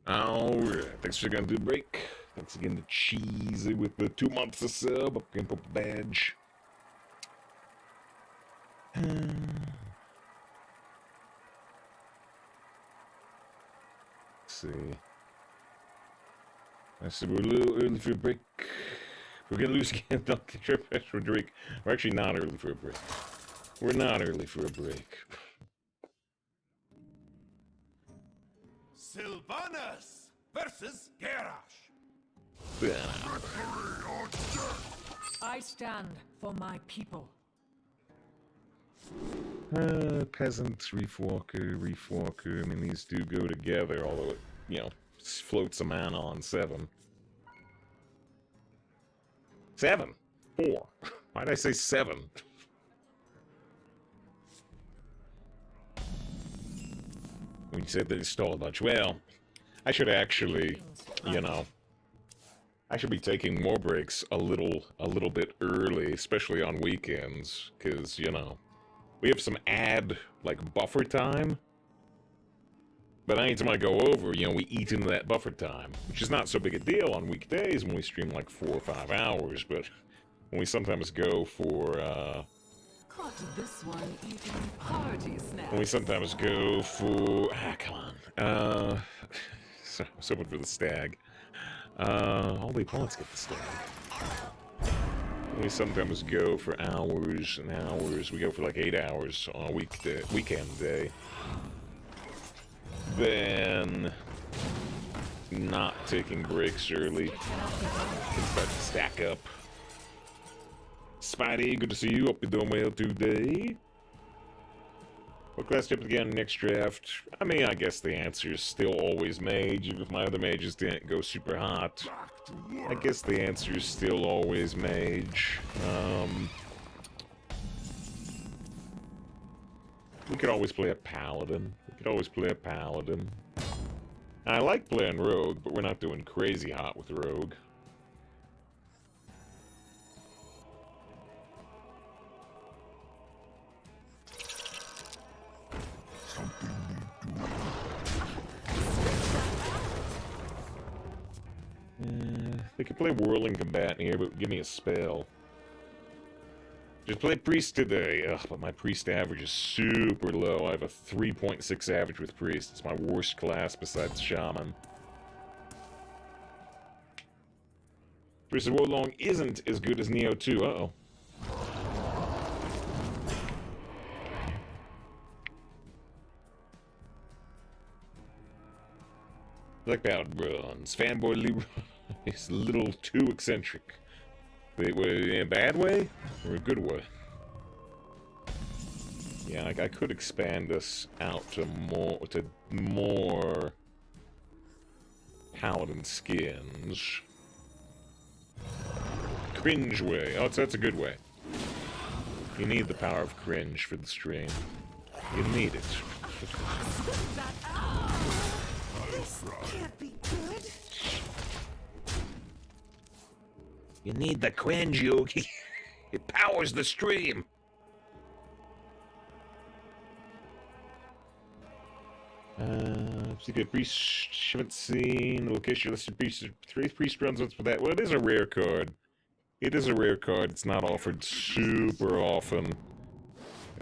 Alright, thanks for gonna do the break. Thanks again to Cheesy with the 2 months of sub, up purple badge. Let's see. I said we're a little early for a break. We're gonna lose again. Dr. Trip for Drake. We're actually not early for a break. We're not early for a break. Sylvanas versus Garrosh. I stand for my people. Peasant, Reef Walker. I mean, these do go together, although it, you know, floats a mana on 7. 7! 4. Why'd I say 7? When you said that it stole a bunch. Well, I should actually, you know, I should be taking more breaks a little bit early, especially on weekends, because, you know, we have some like, buffer time. But anytime I go over, you know, we eat into that buffer time, which is not so big a deal on weekdays when we stream like 4 or 5 hours, but when we sometimes go for, Caught this one eating party snacks. when we sometimes go for, come on, so, I was hoping for the stag. All the opponents get the stag. We sometimes go for hours and hours. We go for like 8 hours on a weekend day. Then not taking breaks early. Can start to stack up. Spidey, good to see you. Hope you're doing well today. What class tip again next draft? I mean, I guess the answer is still always mage, even if my other mages didn't go super hot. I guess the answer is still always mage. We could always play a paladin. I like playing rogue, but we're not doing crazy hot with rogue. They could play Whirling Combat here, but give me a spell. Just play Priest today. Ugh, but my Priest average is super low. I have a 3.6 average with Priest. It's my worst class besides Shaman. Priest of Wolong isn't as good as Neo 2. Uh-oh. Black Ballad runs. Fanboy Leroy is a little too eccentric. Wait, in a bad way? Or a good way? Yeah, like I could expand this out to more paladin skins. Cringe way. Oh, that's a good way. You need the power of cringe for the stream. You need it. Can't be good. You need the cringe, Yogi. It powers the stream. Secret Priest, haven't seen the location listed Priest. 3 Priest runs once for that. Well, it is a rare card. It's not offered super often.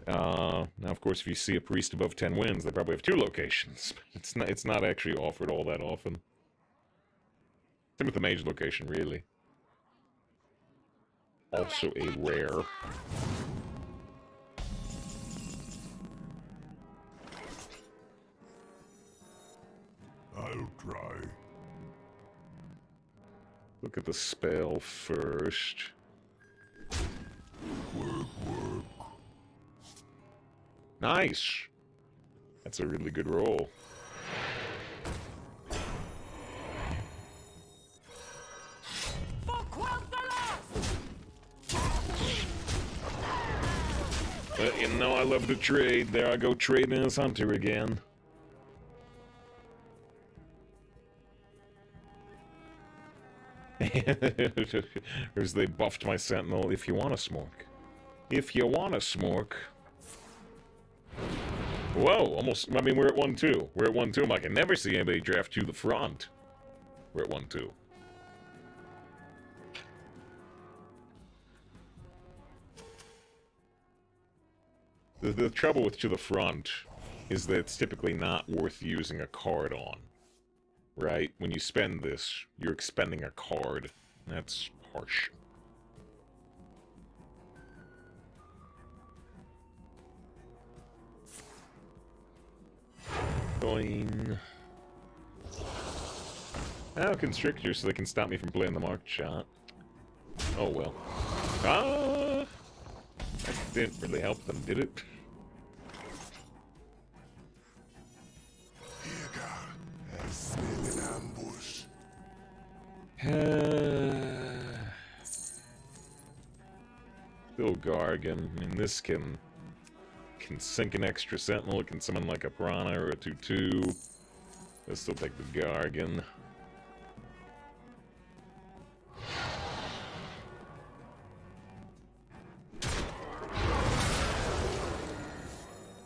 Now, of course, if you see a Priest above 10 wins, they probably have 2 locations. It's not actually offered all that often. Same with the Mage location, really. Also a rare. I'll try. Look at the spell first. Work. Nice! That's a really good roll. But you know I love to trade. There I go trading as Hunter again. As they buffed my Sentinel. If you want to smoke. Whoa, almost. I mean, we're at 1-2. I'm like, I can never see anybody draft to the front. We're at 1-2. The trouble with to the front is that it's typically not worth using a card on. right? When you spend this, you're expending a card. That's harsh. Going. Oh, Constrictor, so they can stop me from playing the marked shot. Oh well. Ah! That didn't really help them, did it? Has been an ambush. Still Gargan. I mean, this can sink an extra sentinel. It can summon like a Piranha or a 2/2. Let's still take the Gargan.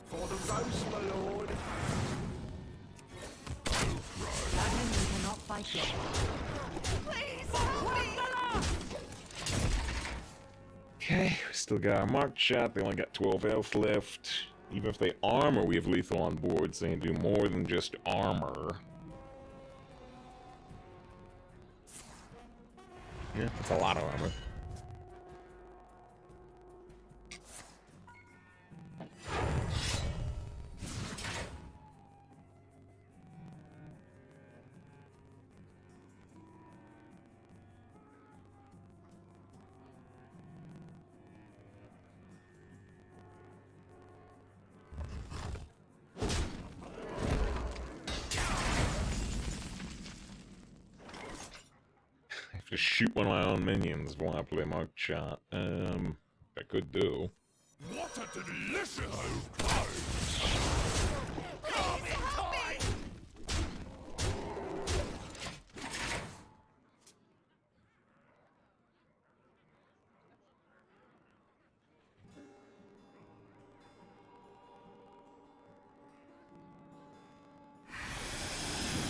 For the roast, my lord. That enemy cannot fight yet. Okay, we still got our marked shot. They only got 12 health left. Even if they armor, we have lethal on board, so they can do more than just armor. Yeah, that's a lot of armor. Just shoot one of my own minions while I play marked shot. I could do. What a delicious prize!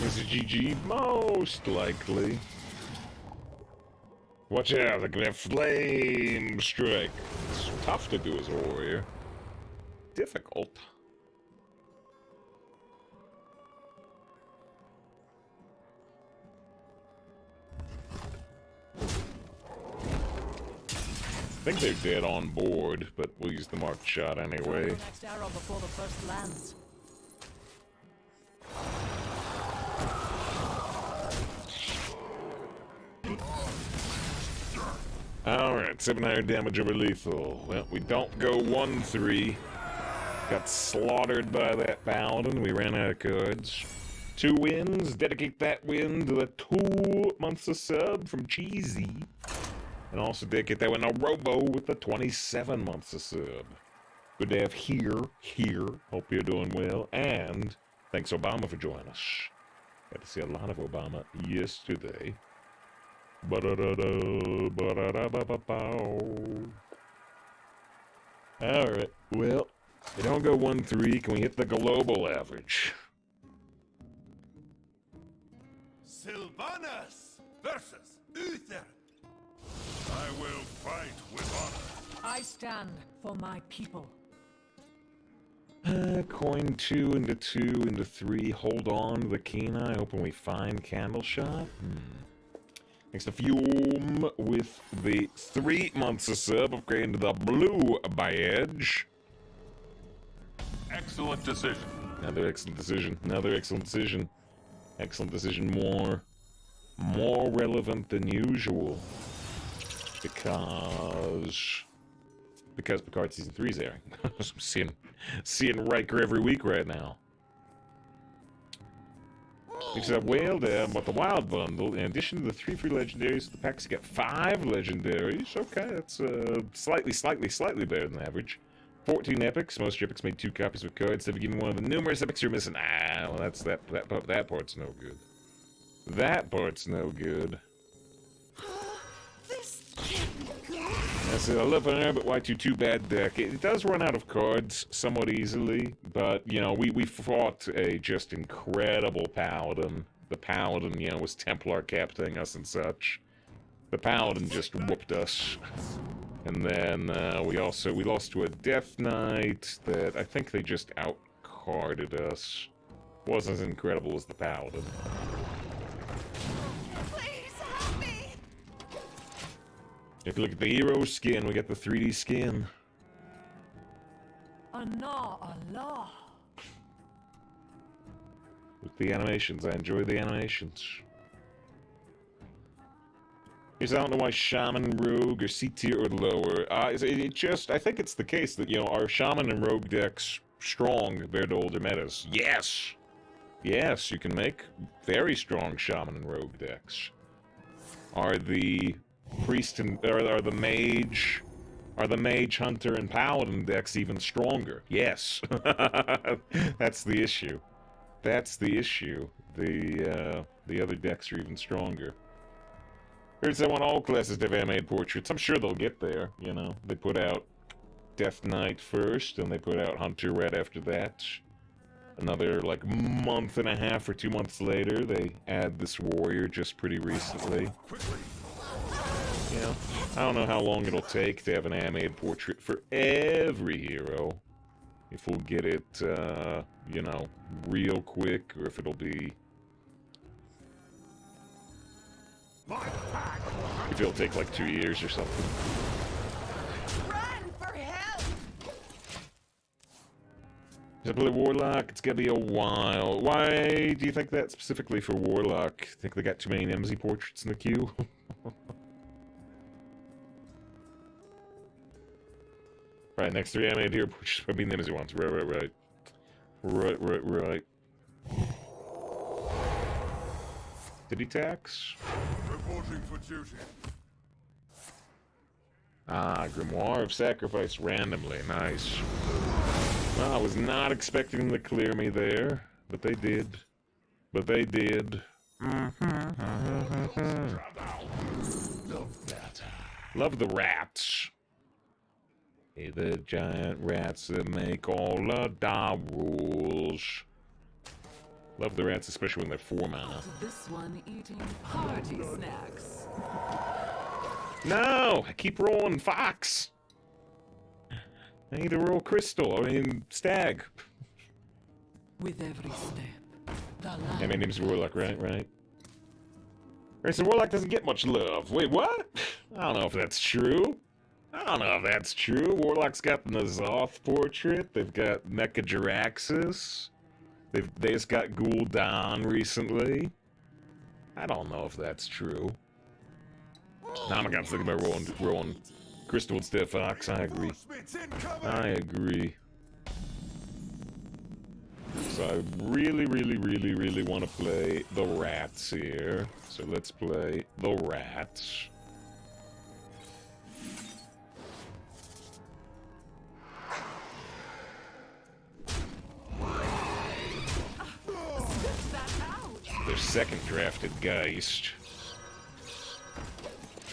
Is it GG? Most likely. Watch out, they're gonna have flame strike. It's tough to do as a warrior. Difficult. I think they're dead on board, but we'll use the marked shot anyway. The next arrow before the first lands. Alright, 700 damage over lethal. Well, we don't go 1-3. Got slaughtered by that paladin. We ran out of cards. 2 wins. Dedicate that win to the 2 months of sub from Cheesy. And also dedicate that win to Robo with the 27 months of sub. Good to have here. Hope you're doing well. And thanks, Obama, for joining us. Got to see a lot of Obama yesterday. Alright, well, we don't go 1-3. Can we hit the global average? Sylvanas versus Uther. I will fight with honor. I stand for my people. Coin 2 into 2 into 3. Hold on to the Kenai. Hoping we find Candle Shot. Next to Fume with the 3 months of sub, upgrading to the blue badge. Excellent decision. Another excellent decision. Another excellent decision. Excellent decision. More relevant than usual. Because Picard Season 3 is airing. I'm seeing Riker every week right now. Except Whale Dam, but the Wild Bundle, in addition to the 3 free legendaries, the packs get 5 legendaries. Okay, that's slightly better than average. 14 epics. Most epics made 2 copies of cards. So if you give me one of the numerous epics you're missing, well, that part's no good. That part's no good. That's a 11 but Y2 bad deck. It does run out of cards somewhat easily, but, you know, we fought a just incredible paladin. The paladin, you know, was Templar captaining us and such. The paladin just whooped us. And then we lost to a Death Knight that I think they just outcarded us. Wasn't as incredible as the paladin. If you look at the hero skin, we got the 3D skin. Anna Allah. With the animations, I enjoy the animations. Because I don't know why Shaman, Rogue, or C tier or lower. I think it's the case that, you know, are Shaman and Rogue decks strong compared to older metas? Yes! Yes, you can make very strong Shaman and Rogue decks. Are the Priest and... are the Mage... Are the Mage, Hunter, and Paladin decks even stronger? Yes. That's the issue. That's the issue. The other decks are even stronger. Here's I want all classes to have animated portraits. I'm sure they'll get there, you know. They put out Death Knight first, and they put out Hunter right after that. Another, like, month and a half or 2 months later, they add this Warrior just pretty recently. You know, I don't know how long it'll take to have an animated portrait for every hero. If we'll get it, you know, real quick, or if it'll be... if it'll take like 2 years or something. Run for help! To play Warlock, it's gonna be a while. Why do you think that specifically for Warlock? Think they got too many Nemesis portraits in the queue? Right, next 3 animated hero portraits will be Nemesis ones. Right. Right. Did he tax? Reporting for duty. Ah, Grimoire of Sacrifice randomly. Nice. Well, I was not expecting them to clear me there, but they did. But they did. Love the rats. Hey, the giant rats that make all the rules. Love the rats, especially when they're 4 mana. This one eating party snacks. No! I keep rolling Fox! I need to roll Crystal. I mean, Stag. With every step, the Yeah, my name's Warlock, right? Right, so Warlock doesn't get much love. Wait, what? I don't know if that's true. Warlock's got the N'Zoth portrait. They've got Mecha Jiraxis. They just got Gul'dan recently. I don't know if that's true. Now I'm gonna think about rolling Crystal instead of Fox. I agree. So I really want to play the rats here. So let's play the rats. Their second drafted Geist.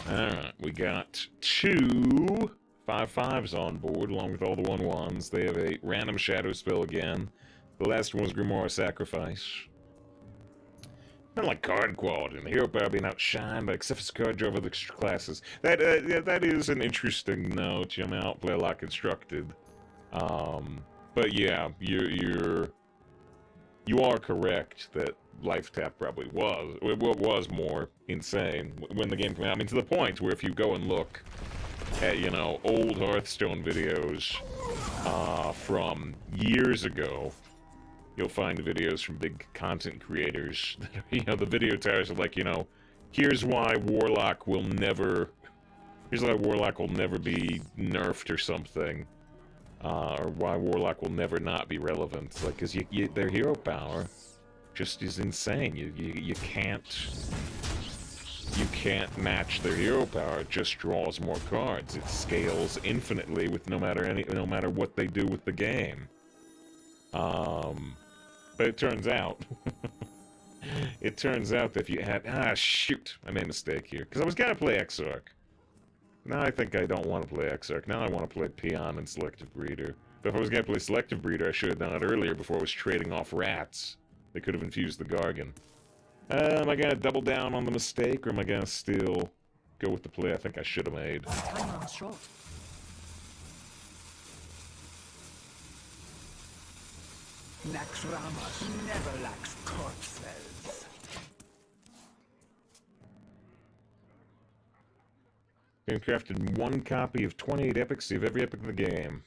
Alright, we got 2 5/5s on board, along with all the 1/1s. They have a random shadow spell again. The last one was Grimoire of Sacrifice. Not like card quality, and the hero power being outshined by excessive card draw of other classes. That is an interesting note. You know, outplay a lot constructed. But yeah, you are correct that Life Tap probably was more insane when the game came out. I mean, to the point where if you go and look at, you know, old Hearthstone videos from years ago, you'll find videos from big content creators. You know, the video titles are like, you know, here's why Warlock will never be nerfed or something. Or why Warlock will never not be relevant. Like, because their hero power just is insane. You can't match their hero power. It just draws more cards. It scales infinitely with no matter what they do with the game. But it turns out that if you had shoot, I made a mistake here because I was gonna play Exarch. Now I think I don't want to play Exarch. Now I want to play Peon and Selective Breeder. But if I was going to play Selective Breeder, I should have done it earlier before I was trading off rats. They could have infused the Gargan. Am I going to double down on the mistake, or am I going to still go with the play I think I should have made? Time on short. Naxxramas never lacks corpses. Been crafted 1 copy of 28 epics, save every epic of the game.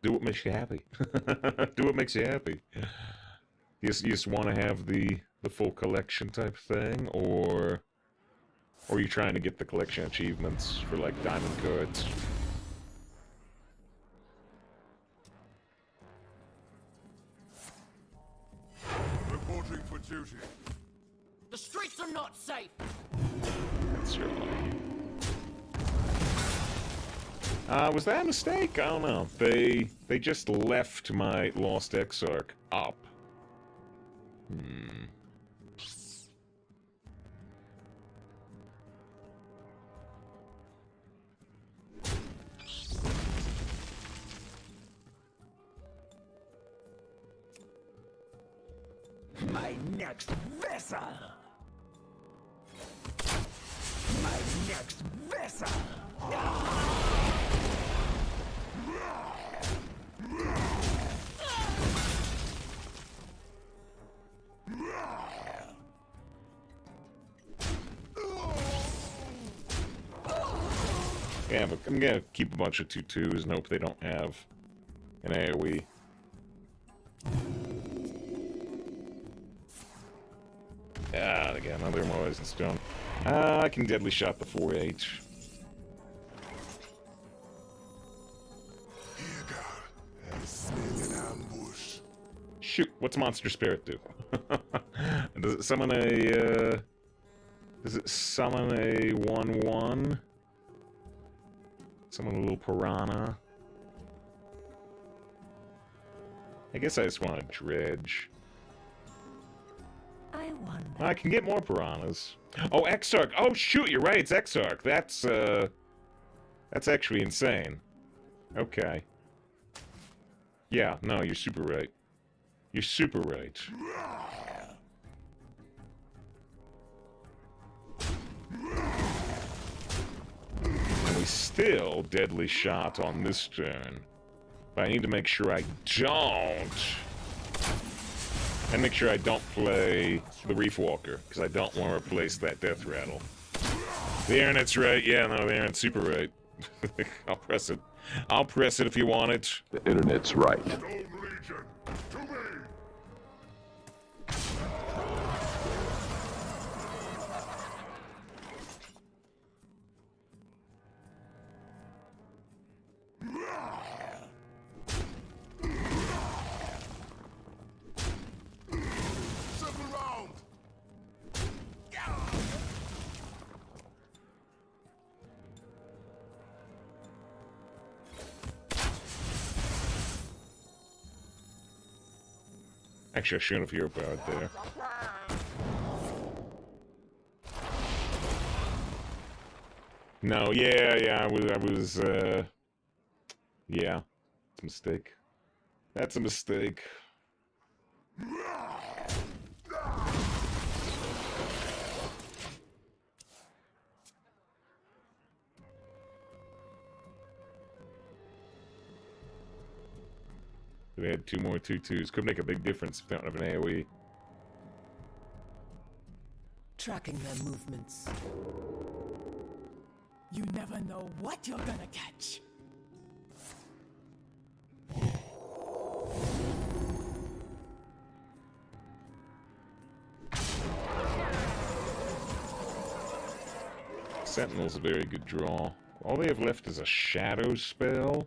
Do what makes you happy. Do what makes you happy. You just want to have the full collection type thing, or are you trying to get the collection achievements for, like, diamond cards? Reporting for duty. The streets are not safe. That's right. Was that a mistake? I don't know. They just left my Lost Exarch up. My next vessel. My next vessel. Yeah, but I'm gonna keep a bunch of 2/2s and hope they don't have an AoE. Ah, they got another Moisin Stone. I can deadly shot the 4H. Smell an ambush. Shoot, what's Monster Spirit do? Does it summon a, Does it summon a 1/1? Summon a little piranha? I guess I just want to dredge. I wonder. I can get more piranhas. Oh, Exarch! Oh, shoot, you're right, it's Exarch. That's actually insane. Okay. Yeah, no, you're super right. You're super right. And we still deadly shot on this turn. But I need to make sure I don't. And make sure I don't play the Reef Walker, because I don't want to replace that Death Rattle. The Internet's right. Yeah, no, the Internet's super right. I'll press it. I'll press it if you want it. The Internet's right. Stone Legion, to me. Circle round. Actually, I shouldn't have hero powered there. No, yeah, I was, yeah. It's a mistake. That's a mistake. They had 2 more 2/2s. Could make a big difference if they don't have an AoE. Tracking their movements. You never know what you're gonna catch. Sentinel's a very good draw. All they have left is a shadow spell.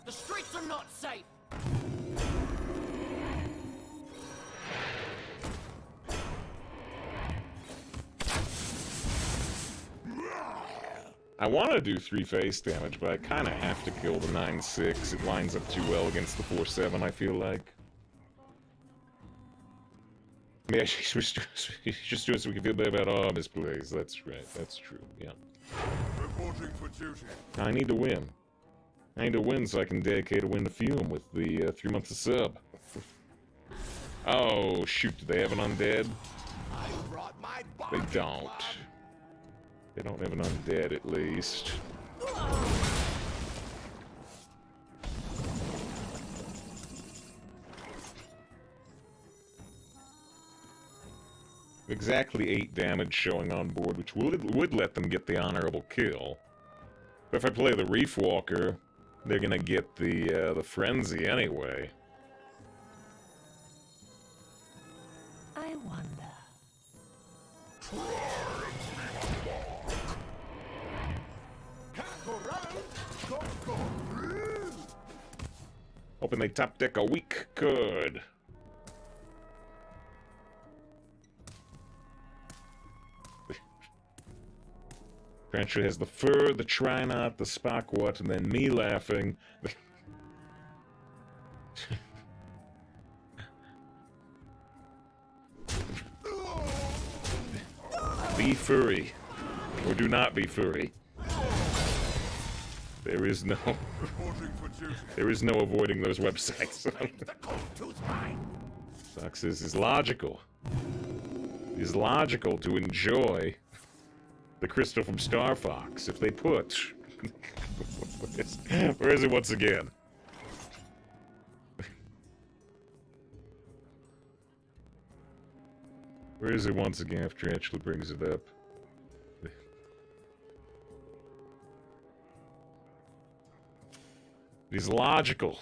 The streets are not safe. I want to do 3 face damage, but I kind of have to kill the 9/6. It lines up too well against the 4/7, I feel like. Yeah, she's just doing so we can feel better about all misplays. That's right, that's true, yeah. Reporting for duty. I need to win. I need to win so I can dedicate a win to Fume with the 3 months of sub. Oh, shoot, do they have an undead? I brought my They don't. They don't have an undead, at least. exactly 8 damage showing on board, which would let them get the honorable kill. But if I play the Reef Walker, they're gonna get the Frenzy anyway. I wonder. Can't go round, don't go through. Hoping they top deck a weak. Good. Trencher has the fur, the Trinot, the Spokwat, and then me laughing. Be furry. Or do not be furry. There is no... Reporting for duty. There is no avoiding those websites. The cold tooth mine. Fox says it's logical. It is logical to enjoy the crystal from Star Fox if they put... Where is it once again? Where is it once again after actually brings it up? It is logical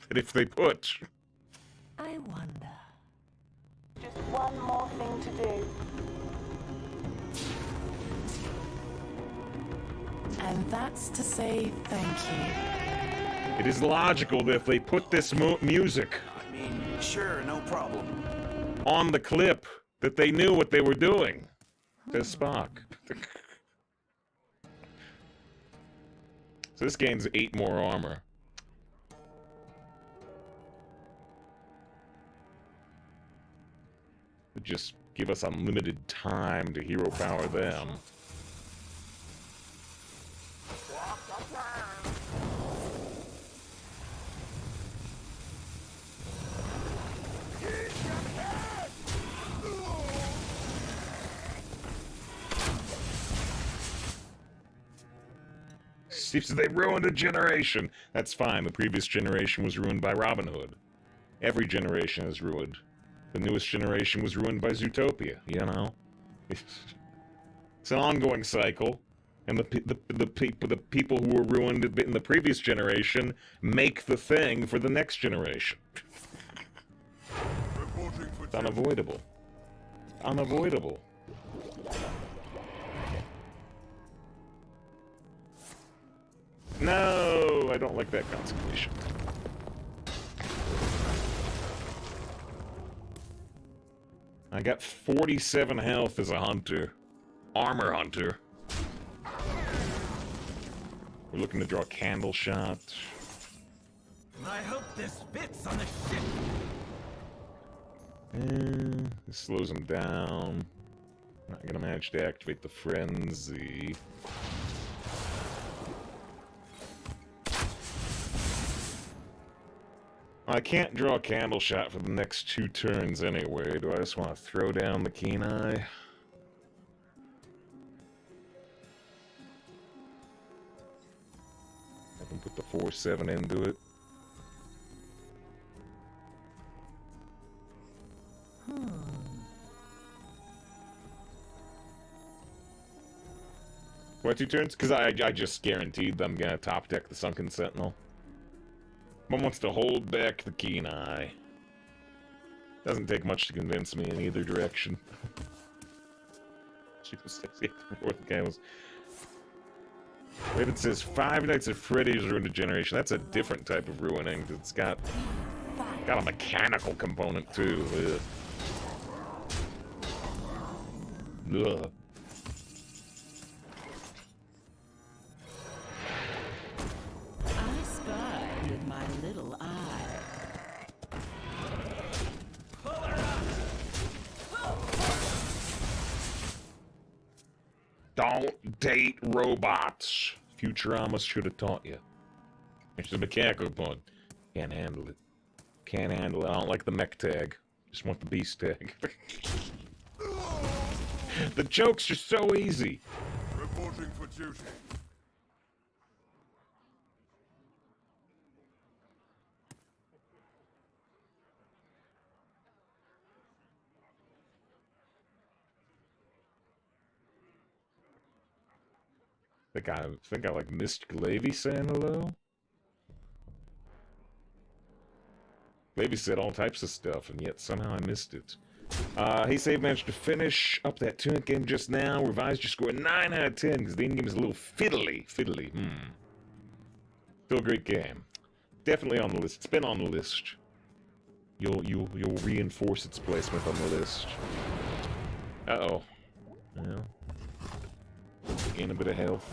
that if they put... I wonder. Just one more thing to do. And that's to say thank you. It is logical that if they put this music I mean, sure, no problem. on the clip, that they knew what they were doing. Says Spock. So this gains 8 more armor. Just give us unlimited time to hero power them. Seems they ruined a generation. That's fine. The previous generation was ruined by Robin Hood. Every generation is ruined. The newest generation was ruined by Zootopia, you know? It's an ongoing cycle. And the people who were ruined in the previous generation make the thing for the next generation. Reporting for It's duty. unavoidable. Unavoidable. No, I don't like that consecration. I got 47 health as a hunter. Armor hunter. We're looking to draw a candle shot. I hope this fits on the ship. This slows him down. Not gonna manage to activate the frenzy. I can't draw a candle shot for the next 2 turns anyway. Do I just want to throw down the keen eye? I can put the 4/7 into it. What, 2 turns? Because I just guaranteed them gonna top deck the Sunken Sentinel. One wants to hold back the keen eye. Doesn't take much to convince me in either direction. She was before the guy was. Raven says 5 Nights at Freddy's ruined a generation. That's a different type of ruining. It's got a mechanical component too. Ugh. Ugh. I spy with my little eye. Don't date robots. Futurama should have taught you. It's a mechanical component. Can't handle it. Can't handle it. I don't like the mech tag. Just want the beast tag. The jokes are so easy. Reporting for duty. think I like missed Glavy saying hello. Glavy said all types of stuff, and yet somehow I missed it. Hey, Save managed to finish up that tunic game just now. Revised your score 9 out of 10 because the end game is a little fiddly. Still a great game. Definitely on the list. It's been on the list. You'll reinforce its placement on the list. Uh-oh. Well. Gain a bit of health.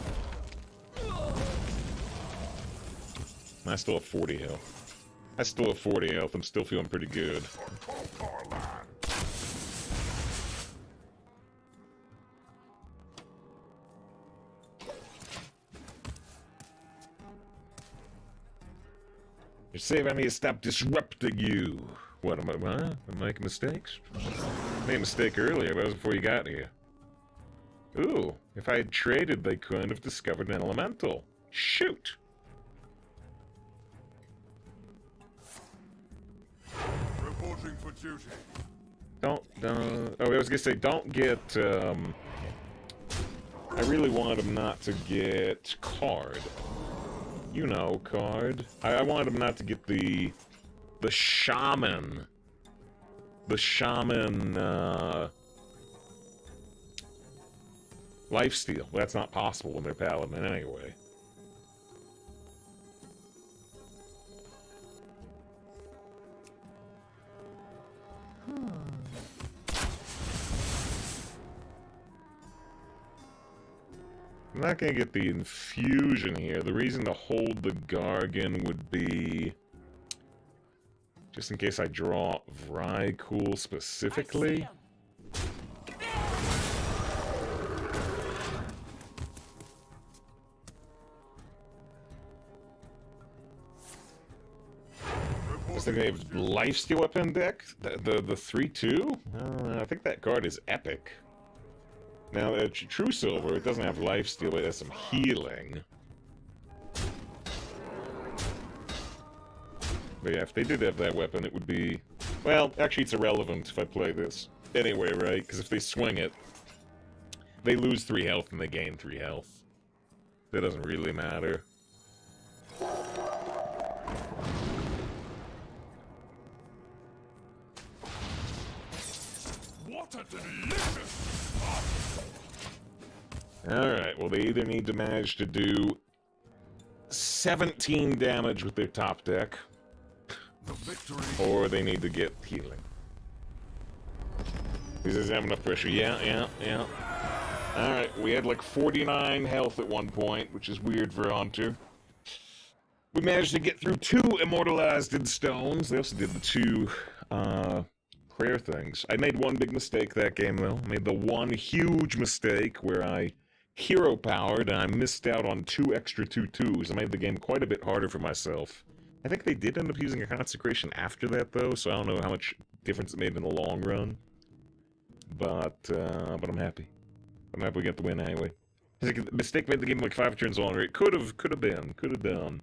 I still have 40 health. I still have 40 health. I'm still feeling pretty good. You save, I need to stop disrupting you. What, am I making mistakes? I made a mistake earlier, but that was before you got here. Ooh, if I had traded, they couldn't have discovered an elemental. Shoot! Reporting for duty. Oh, I was gonna say, don't get, I really wanted him not to get Card. You know, Card. I wanted him not to get the Shaman. The Shaman, lifesteal. That's not possible when they're Paladin anyway. I'm not gonna get the infusion here. The reason to hold the Gargan would be just in case I draw Vrykul specifically. I was thinking they have lifesteal weapon deck? The 3-2? I think that card is epic. Now, True Silver, it doesn't have lifesteal, but it has some healing. But yeah, if they did have that weapon, it would be... Well, actually, it's irrelevant if I play this. Anyway, right? Because if they swing it, they lose 3 health and they gain 3 health. That doesn't really matter. What a delicious... Alright, well, they either need to manage to do 17 damage with their top deck, The victory. or they need to get healing. He doesn't have enough pressure. Yeah. Alright, we had like 49 health at one point, which is weird for Hunter. We managed to get through 2 Immortalized in Stones. They also did the 2, prayer things. I made one big mistake that game, though. I made the one huge mistake where I hero powered and I missed out on 2 extra 2/2s. I made the game quite a bit harder for myself. I think they did end up using a consecration after that, though, so I don't know how much difference it made in the long run. But I'm happy. I'm happy we got the win anyway. I think the mistake made the game like 5 turns longer. It could have done.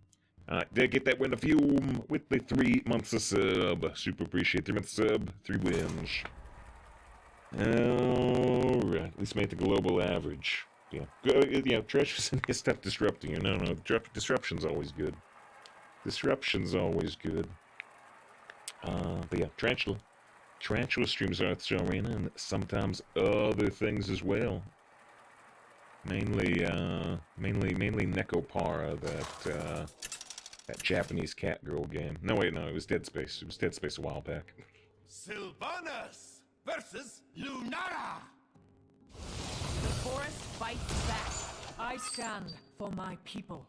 Did get that win to Fume with the 3 months of sub. Super appreciate 3 months of sub, 3 wins. Alright, at least made the global average. Yeah, Trash was saying stop disrupting you. No, disruption's always good. Disruption's always good. But yeah, Tarantula streams Hearthstone Arena and sometimes other things as well. Mainly Nekopara, that Japanese cat girl game. No, wait, no, it was Dead Space. It was Dead Space a while back. Sylvanas versus Lunara. The forest fights back. I stand for my people.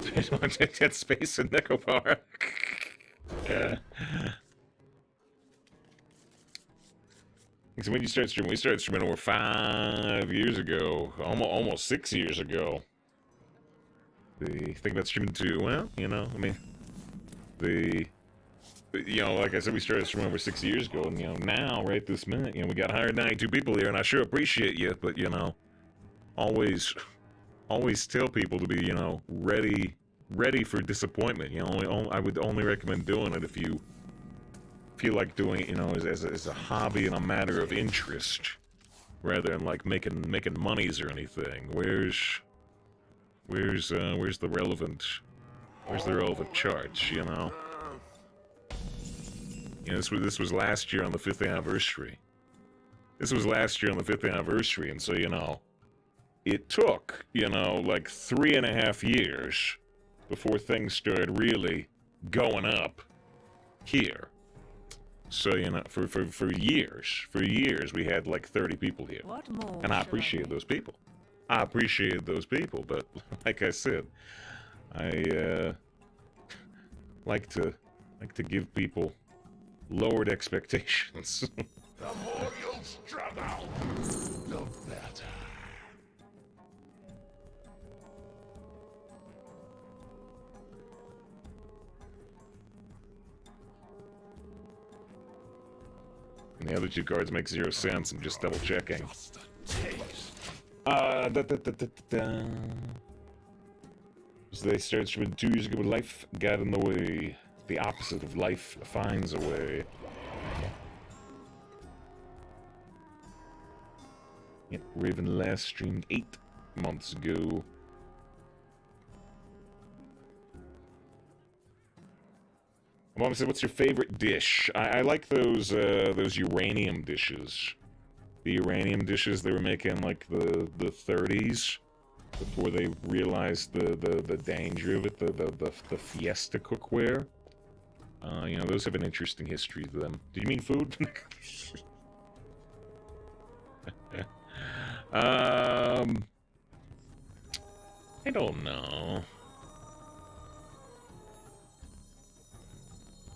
Dead Space and Nekopara. So when you start streaming, we started streaming over 5 years ago, almost 6 years ago. The thing about streaming too, well, you know, I mean, like I said, we started streaming over 6 years ago, and now, right this minute, we got 192 people here, and I sure appreciate you, but always tell people to be, ready for disappointment. I would only recommend doing it if you feel like doing it, as a hobby and a matter of interest. rather than like making monies or anything. Where's the relevant charts? You know. You know, this was last year on the 5th anniversary. This was last year on the 5th anniversary, and so, you know, it took, you know, like 3.5 years before things started really going up here. So, you know, for years, we had like 30 people here. What more And I should appreciated make? those people. I appreciated those people, but like I said, I like to give people lowered expectations. The more you'll struggle, the better. And the other two cards make 0 sense. I'm just double checking. Just a taste. So they started streaming 2 years ago, but life got in the way. The opposite of life finds a way. Yep, Raven last streamed 8 months ago. Mom said, "What's your favorite dish?" I like those uranium dishes. The uranium dishes they were making like the 30s, before they realized the danger of it. The Fiesta cookware. You know, those have an interesting history to them. Did you mean food? I don't know.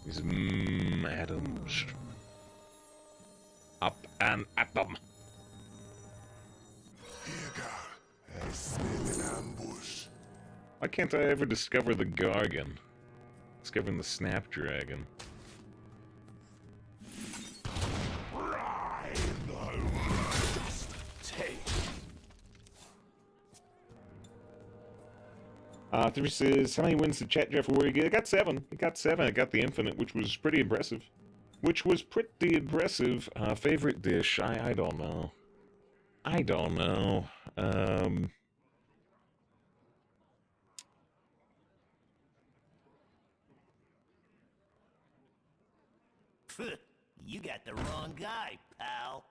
These atoms. Up and at them. Here, I smell an ambush. Why can't I ever discover the Gargan? Discovering the Snapdragon. Right in the hole. Just a taste. 3 says, how many wins did Chat Jeff Warrior get? I got 7. I got 7. I got the Infinite, which was pretty impressive. Favorite dish? I don't know. I don't know. You got the wrong guy, pal.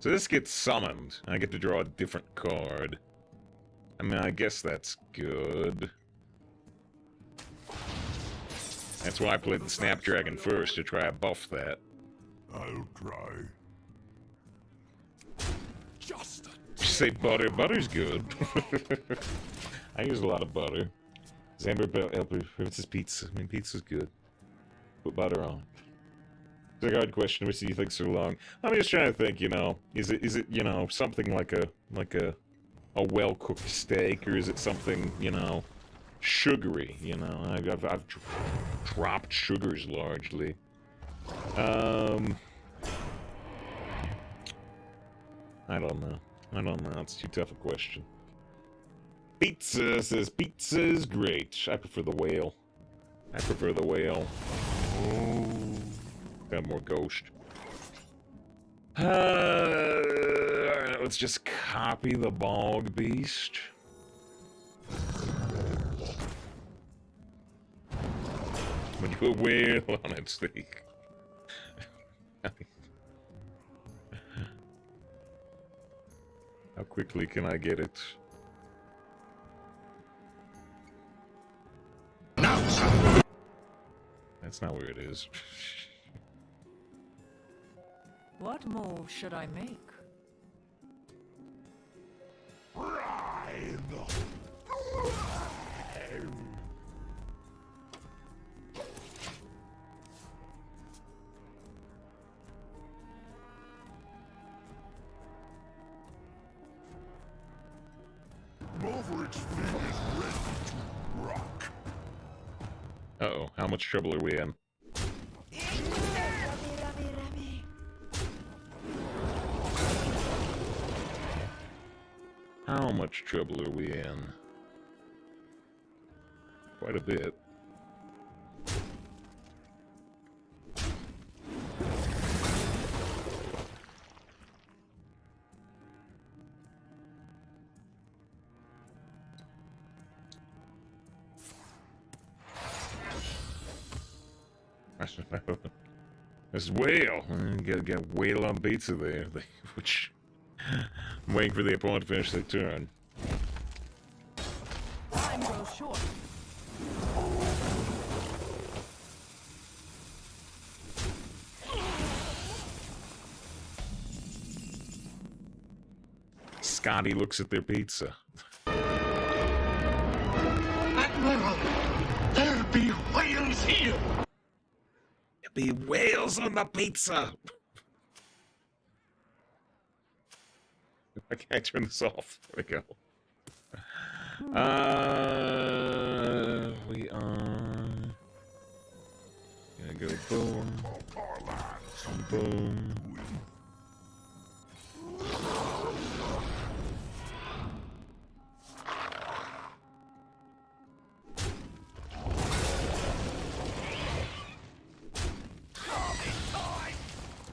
So this gets summoned. I get to draw a different card. I mean, I guess that's good. That's why I played the Snapdragon first, to try to buff that. I'll try. Just a You say butter? Butter's good. I use a lot of butter. Zamber Princess Pizza. I mean, pizza's good. Put butter on. It's a hard question. Which do you think so long? I'm just trying to think. You know, is it you know, something like a well cooked steak, or is it something, you know, sugary? You know, I've dropped sugars largely. I don't know. It's too tough a question. Pizza says pizza is great. I prefer the whale. Got more ghost. Alright, let's just copy the Bog Beast. When you put whale on it, Steve. How quickly can I get it? That's not where it is. What move should I make? right in the Maverick's fleet is ready to rock. Uh-oh, how much trouble are we in? How much trouble are we in? Quite a bit. This whale. Got whale on pizza there, which I'm waiting for the opponent to finish their turn. Time grows short. Scotty looks at their pizza. Admiral, there be whales here! There'll be whales on the pizza! I can't turn this off. There we go. We are gonna go boom, boom.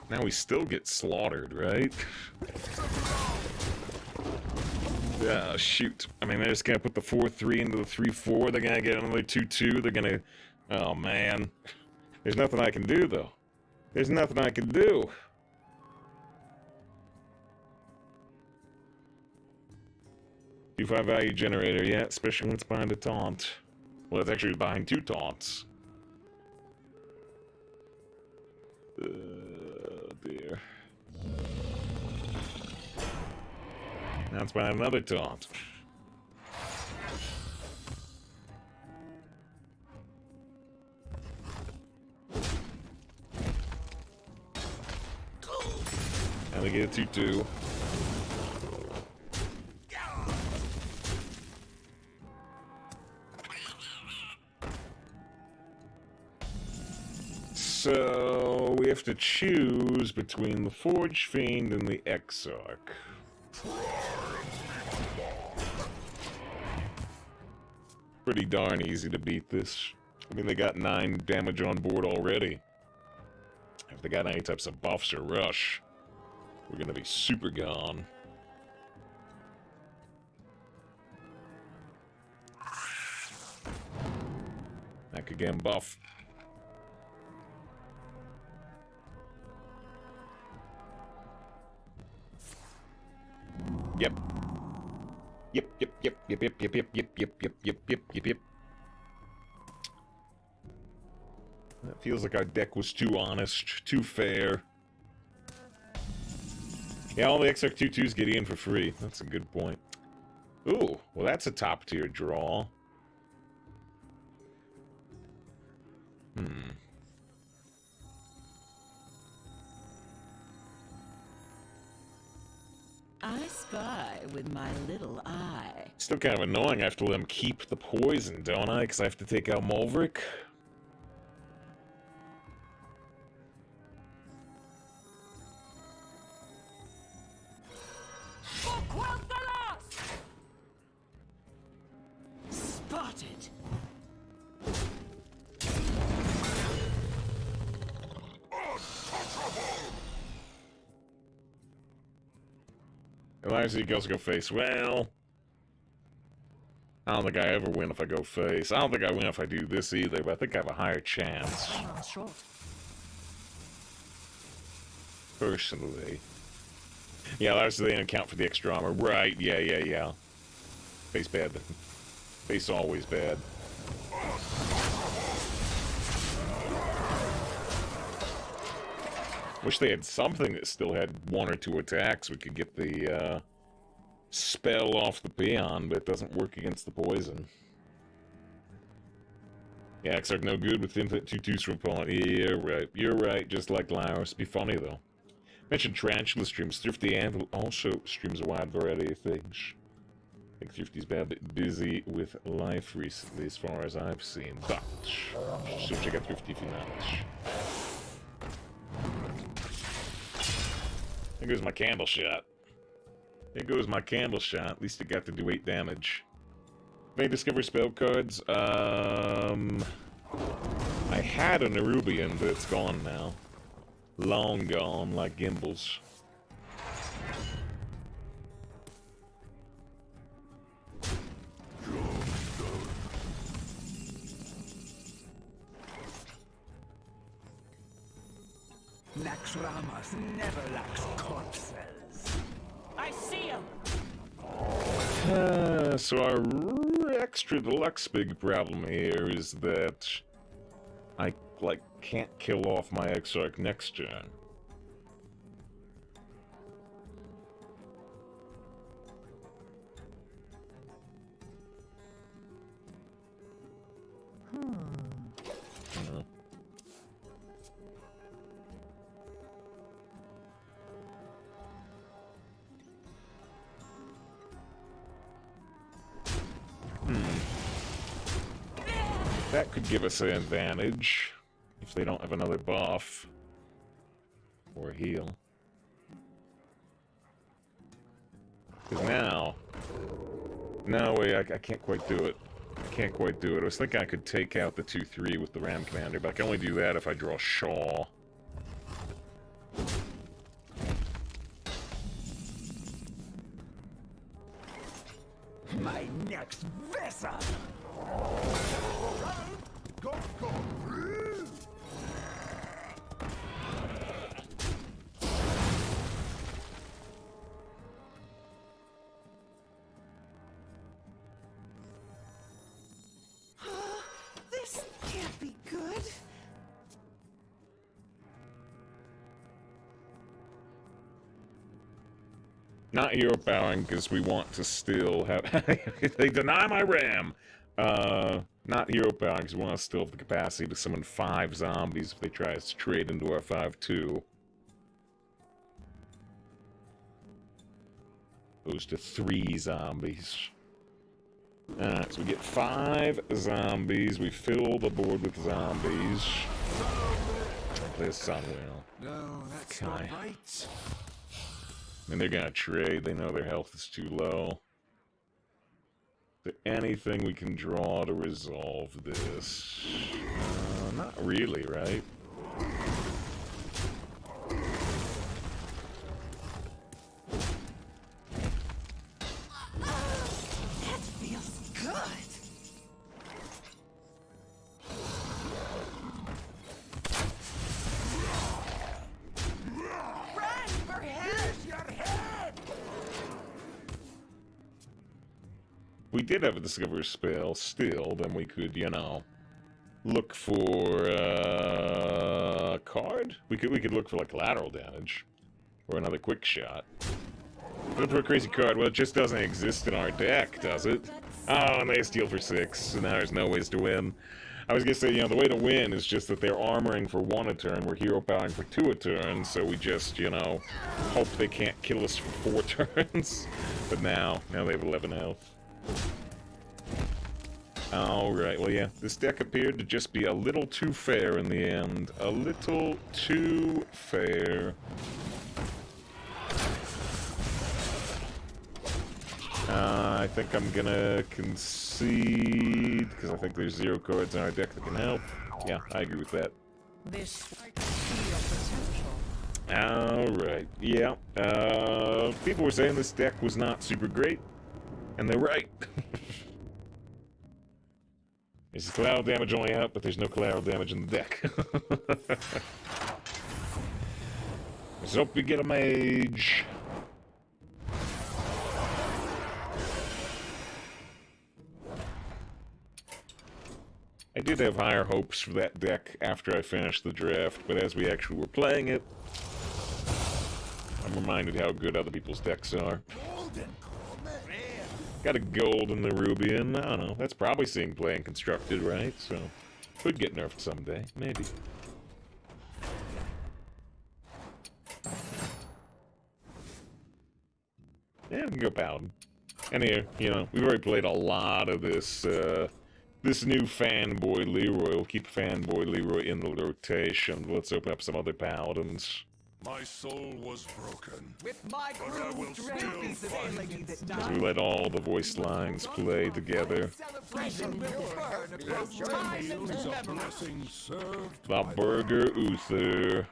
Now we still get slaughtered, right? Yeah, shoot. I mean, they're just gonna put the 4-3 into the 3-4. They're gonna get another 2-2. They're gonna... Oh, man. There's nothing I can do, though. There's nothing I can do. $2-5 value generator, yeah, especially when it's behind a taunt. Well, it's actually behind 2 taunts. Dear. Now it's behind another taunt. And they get a 2-2. So we have to choose between the Forge Fiend and the Exarch. Pretty darn easy to beat this. I mean, they got 9 damage on board already. If they got any types of buffs or rush, we're gonna be super gone. Back again, buff. Yep. Yep. That feels like our deck was too honest, too fair. Yeah, all the Exarch 2-2s get in for free. That's a good point. Ooh, well that's a top tier draw. I spy with my little eye. Still kind of annoying I have to let him keep the poison, don't I? Because I have to take out Mulvric. Spotted. Eliza goes go face. Well, I don't think I ever win if I go face. I don't think I win if I do this either, but I think I have a higher chance. Short. Personally. Yeah, that was the account for the extra armor. Right, yeah. Face bad. Face always bad. Wish they had something that still had 1 or 2 attacks. We could get the spell off the peon, but it doesn't work against the poison. Yeah, Exarch no good with infinite 2-2s from opponent. Yeah, you're right, just like Laos. Be funny, though. Mentioned Tarantula streams. Thrifty Anvil also streams a wide variety of things. I think Thrifty's been a bit busy with life recently, as far as I've seen. But, so check out Thrifty if you not. There goes my candle shot. There goes my candle shot. At least it got to do 8 damage. May discover spell cards. I had a Nerubian, but it's gone now. Long gone, like Gimbals. Naxxramas never lacks corpses. I see him. So our extra deluxe big problem here is that I, like, can't kill off my Exarch next turn. That could give us an advantage if they don't have another buff or heal. Because now wait, I can't quite do it. I can't quite do it. I was thinking I could take out the 2/3 with the Ram Commander, but I can only do that if I draw Shaw. My next vessel. Go, go. This can't be good. Not hero powering, because we want to still have... They deny my Ram! Not hero powering, because we want to still have the capacity to summon 5 zombies if they try to trade into our 5/2. Goes to 3 zombies. Alright, so we get 5 zombies. We fill the board with zombies. Play a Sunwheel. No, that's Okay. not right. And they're gonna trade. They know their health is too low. Is there anything we can draw to resolve this? Not really, right? That feels good. Run for help! We did have a Discover spell still, then we could, you know, look for a card? We could look for, like, collateral damage. Or another quick shot. Look for a crazy card. Well, it just doesn't exist in our deck, does it? Oh, and they steal for 6, so now there's no ways to win. I was gonna say, you know, the way to win is just that they're armoring for 1 a turn, we're hero powering for 2 a turn, so we just, you know, hope they can't kill us for 4 turns. But now they have 11 health. Alright, well yeah, this deck appeared to just be a little too fair in the end. A little too fair. I think I'm gonna concede, because I think there's 0 cards in our deck that can help. Yeah, I agree with that. This I can see your potential. Alright, yeah. People were saying this deck was not super great, and they're right. There's collateral damage only out, but there's no collateral damage in the deck. Let's hope we get a mage. I did have higher hopes for that deck after I finished the draft, but as we actually were playing it, I'm reminded how good other people's decks are. Got a gold in the Nerubian. I don't know. That's probably seeing play and constructed, right? So, could get nerfed someday. Maybe. Yeah, we can go Paladin. And here, you know, we've already played a lot of this, this new Fanboy Leroy. We'll keep Fanboy Leroy in the rotation. Let's open up some other Paladins. My soul was broken. With my But I will crew, still strength is the fight. lady that So we died. let all the voice lines play together. Celebration will burn across Let time them and use a memory. blessing served The by Burger Uther.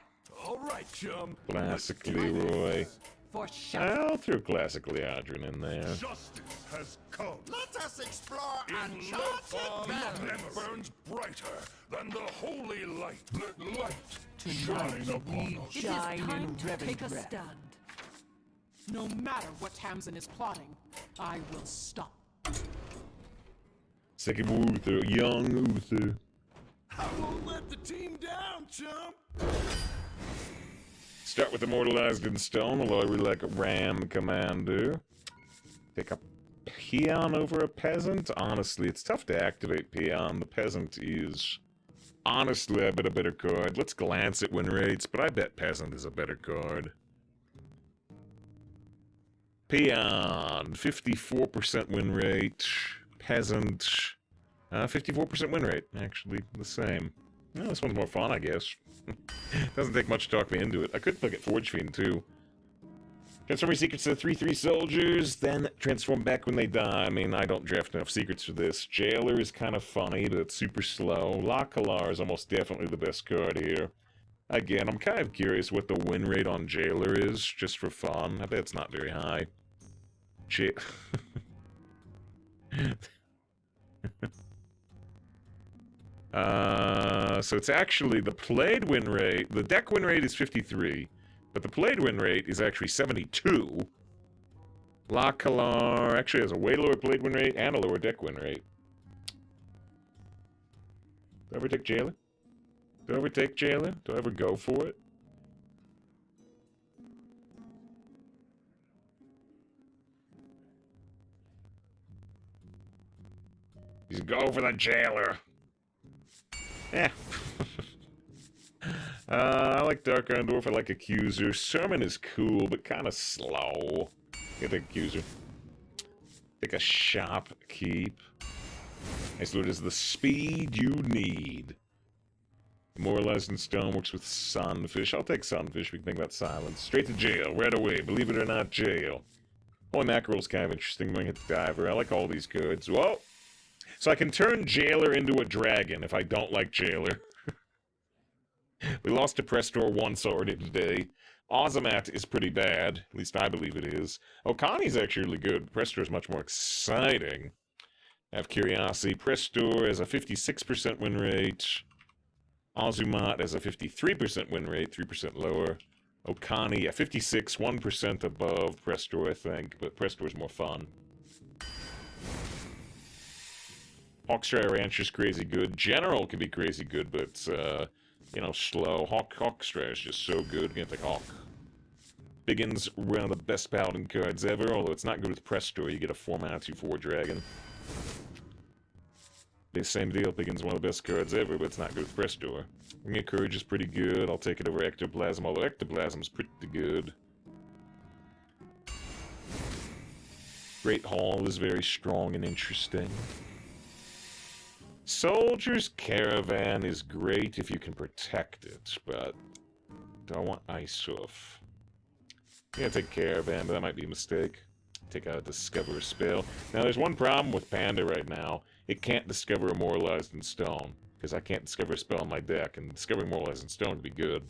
All right, chum. Classic Leroy. For shelter. I'll throw classic Leodrin in there. Justice has come. Let us explore In Lothar, nothing burns brighter than the holy light. Let light shine upon us. It is Shine time in to Revan take a breath. stand. No matter what Tamsin is plotting, I will stop. Second Uther, young Uther. I won't let the team down, chum. Start with Immortalized in Stone, although I really like a Ram Commander. Take a Peon over a Peasant? Honestly, it's tough to activate Peon. The Peasant is, honestly, I bet a better card. Let's glance at win rates, but I bet Peasant is a better card. Peon, 54% win rate. Peasant, 54% win rate. Actually, the same. Well, this one's more fun, I guess. Doesn't take much to talk me into it. I could look at Forge Fiend, too. Transforming secrets to 3/3 soldiers, then transform back when they die. I mean, I don't draft enough secrets for this. Jailer is kind of funny, but it's super slow. Lakalar is almost definitely the best card here. Again, I'm kind of curious what the win rate on Jailer is, just for fun. I bet it's not very high. So it's actually the played win rate. The deck win rate is 53, but the played win rate is actually 72. Lakalar actually has a way lower played win rate and a lower deck win rate. Do I ever take Jailer? Do I ever take Jailer? Do I ever go for it? Just go for the Jailer. Yeah. I like Dark Iron Dwarf, I like Accuser. Sermon is cool, but kind of slow. Get the Accuser. Take a Shop Keep. Nice Lord is the speed you need. Immortalized in Stone works with Sunfish. I'll take Sunfish, we can think about Silence. Straight to jail, right away. Believe it or not, jail. Holy Mackerel's kind of interesting. I'm going to hit the Diver. I like all these cards. Whoa! So I can turn Jailer into a dragon if I don't like Jailer. We lost to Prestor once already today. Ozomat is pretty bad. At least I believe it is. Okani's actually really good. Prestor is much more exciting. I have Curiosity. Prestor has a 56% win rate. Ozumat has a 53% win rate, 3% lower. Okani, a 56, 1% above Prestor, I think. But Prestor is more fun. Hawkstrike Rancher's crazy good. General can be crazy good, but you know, slow. Hawkstrike is just so good. Can't take Hawk. Biggins, one of the best Paladin cards ever, although it's not good with Prestor. You get a 4-mana 2/4 dragon. The same deal. Biggins, one of the best cards ever, but it's not good with Prestor. Ring of Courage is pretty good. I'll take it over Ectoplasm, although Ectoplasm's pretty good. Great Hall is very strong and interesting. Soldier's Caravan is great if you can protect it, but do I want Icehoof? Yeah, take Caravan, but that might be a mistake. Take out a Discover spell. Now, there's one problem with Panda right now. It can't discover Immortalized in Stone, because I can't discover a spell on my deck, and discovering Immortalized in Stone would be good.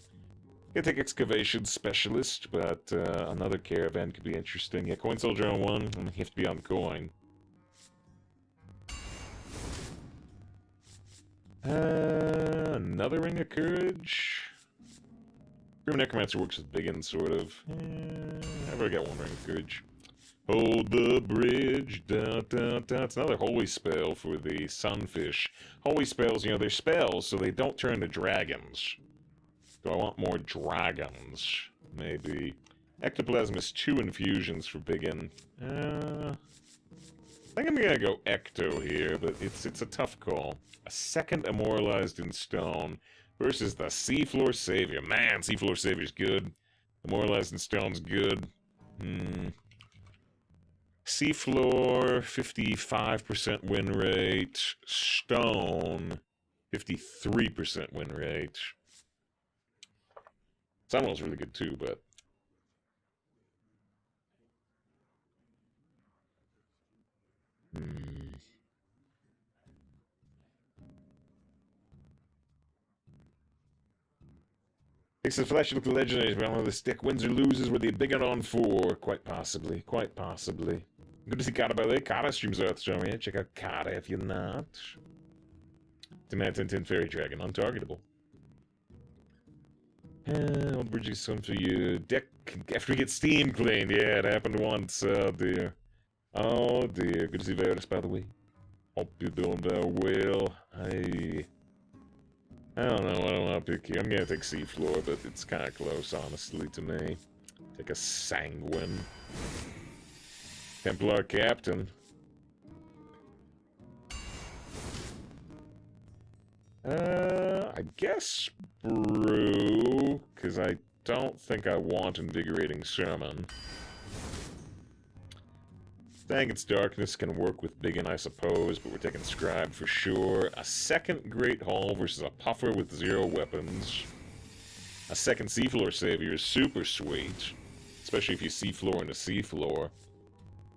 Yeah, take Excavation Specialist, but another Caravan could be interesting. Yeah, Coin Soldier on one, and you have to be on coin. Another Ring of Courage. Grim Necromancer works with Biggin, sort of. I've already got one Ring of Courage. Hold the bridge, da da da. It's another holy spell for the Sunfish. Holy spells, you know, they're spells, so they don't turn to dragons. Do I want more dragons? Maybe. Ectoplasm is 2 infusions for Biggin. I think I'm gonna go Ecto here, but it's a tough call. A second Immortalized in Stone versus the Seafloor Savior. Man, Seafloor Savior's good. Immortalized in Stone's good. Seafloor, 55% win rate. Stone, 53% win rate. Sunwell's really good too, but... Takes the flash to look legendary, but only the stick wins or loses with the bigger on 4. Quite possibly, quite possibly. Good to see Kata, by the way. Kata streams Earthstorm here. Check out Kata if you're not. Demand 10 Fairy Dragon, untargetable. Old Bridges, one for you. Deck after we get Steam cleaned. Yeah, it happened once. Oh dear. Oh dear. Good to see Varus, by the way. Hope you're doing very well. I don't know what I want to pick here. I'm gonna take Seafloor, but it's kind of close, honestly, to me. Take a Sanguine. Templar Captain. I guess Brew, because I don't think I want Invigorating Sermon. Dagon's Darkness can work with Biggin, I suppose, but we're taking Scribe for sure. A second Great Hall versus a Puffer with 0 weapons. A second Seafloor Savior is super sweet, especially if you Seafloor into Seafloor.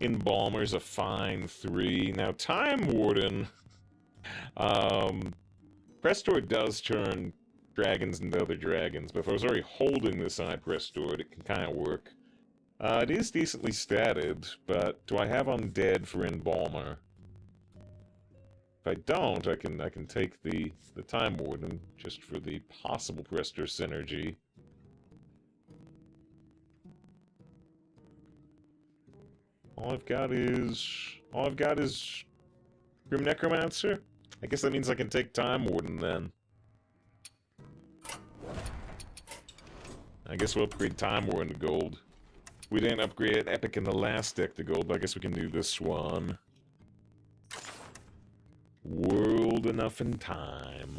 Embalmer's a fine 3. Now, Time Warden... Prestor does turn dragons into other dragons, but if I was already holding this on Prestor, it can kind of work. It is decently statted, but do I have Undead for Embalmer? If I don't, I can take the Time Warden just for the possible Prestor synergy. All I've got is Grim Necromancer? I guess that means I can take Time Warden then. I guess we'll upgrade Time Warden to gold. We didn't upgrade Epic in the last deck to gold, but I guess we can do this one. World Enough in Time.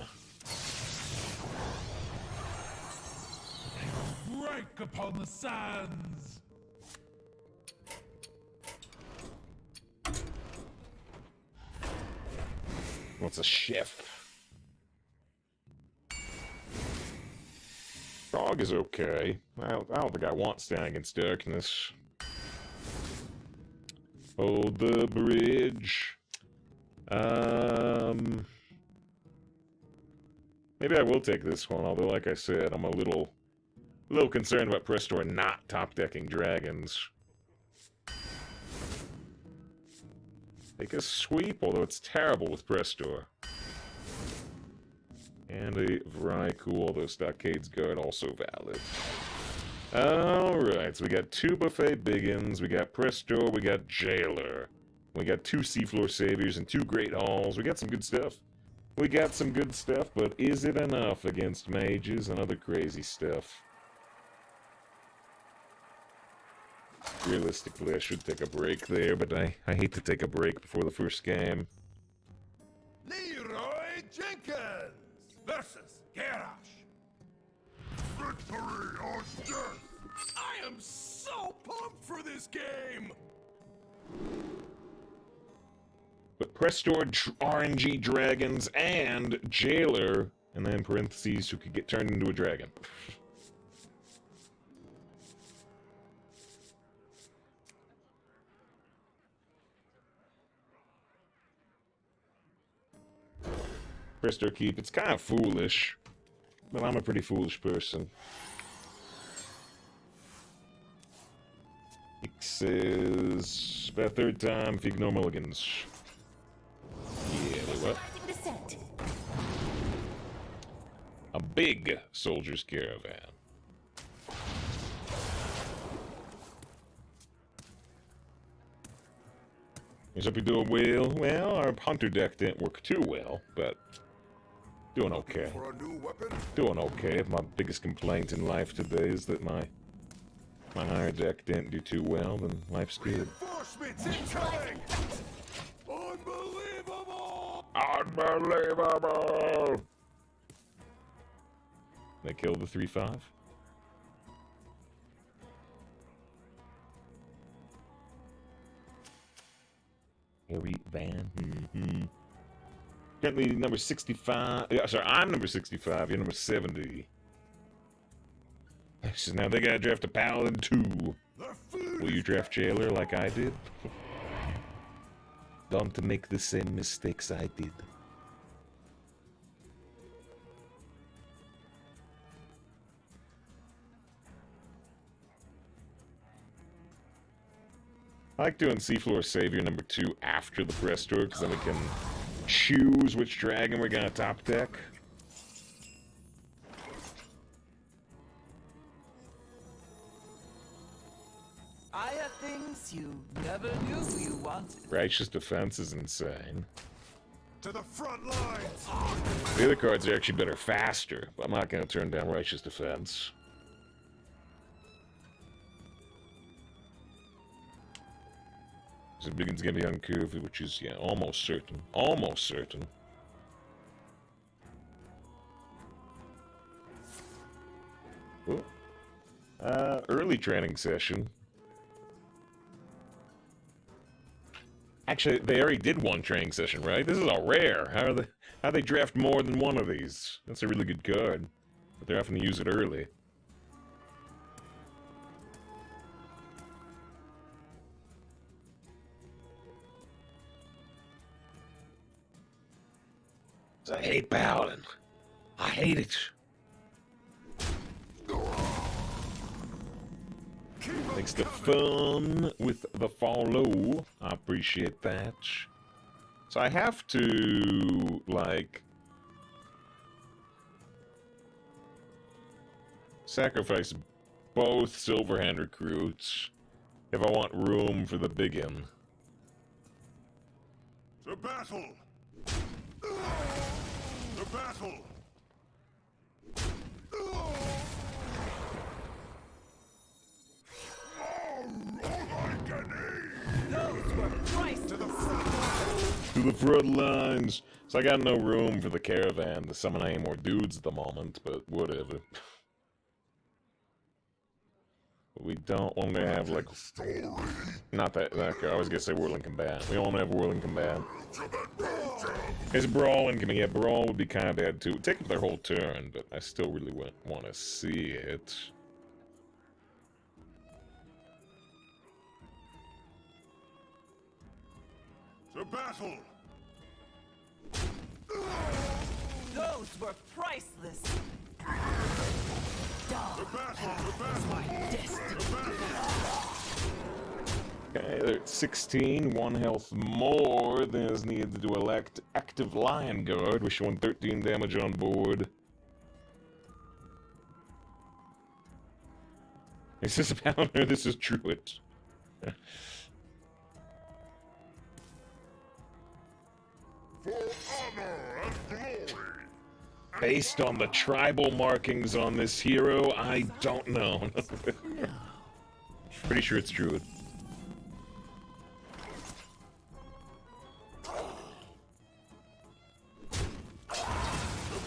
Break upon the sands! What's a chef? Frog is okay. I don't think I want Stand Against Darkness. Hold the bridge. Maybe I will take this one, although like I said, I'm a little concerned about Prestor not top-decking dragons. Take a sweep, although it's terrible with Prestor. And a Vrykul, although Stockade's Guard also valid. Alright, so we got 2 Buffet Biggins, we got Prestor, we got Jailer. We got 2 Seafloor Saviors and 2 Great Halls. We got some good stuff. We got some good stuff, but is it enough against mages and other crazy stuff? Realistically, I should take a break there, but I hate to take a break before the first game. Leroy Jenkins versus Garrosh. Victory or death! I am so pumped for this game! But Prestor RNG dragons and Jailer, and then parentheses, who could get turned into a dragon. Prestor keep. It's kind of foolish, but I'm a pretty foolish person. It says about 3rd time if you ignore mulligans. Yeah, what? A big soldier's caravan. Here's hope you're doing well. Well, our hunter deck didn't work too well, but doing okay. For a new weapon? Doing okay. My biggest complaint in life today is that my higher deck didn't do too well, then life's good. Reinforcements incoming! Unbelievable! Unbelievable! They killed the 3/5. Harry Van. Currently number 65. Yeah, sorry, I'm number 65. You're number 70. So now they gotta draft a paladin too. Will you draft jailer like I did? Don't make the same mistakes I did. I like doing Seafloor Savior number 2 after the press tour, because then we can choose which dragon we're gonna top deck. I have things you never knew you wanted. Righteous Defense is insane. To the front lines! The other cards are actually better faster, but I'm not gonna turn down Righteous Defense. So Biggin's gonna be uncurved, which is, yeah, almost certain. Almost certain. Ooh. Early training session. Actually, they already did one training session, right? This is a rare. How they draft more than one of these? That's a really good card. But they're having to use it early. I hate Paladin. I hate it. Makes the fun with the follow. I appreciate that. So I have to, like, sacrifice both Silverhand recruits if I want room for the biggin. To battle! To battle! To the front lines! So I got no room for the caravan to summon any more dudes at the moment, but whatever. We don't want to have, like... Not that... Okay, I was gonna say Whirling Combat. We don't want to have Whirling Combat. It's Brawling Combat. Yeah, Brawl would be kind of bad, too. It would take up their whole turn, but I still really want to see it. To battle! Those were priceless. To battle! To battle! Okay, they're at 16, 1 health more than is needed to elect Active Lion Guard. We're showing 13 damage on board. Is this a Paladin? This is Druid. For honor and glory! Based on the tribal markings on this hero, I don't know. Pretty sure it's Druid. To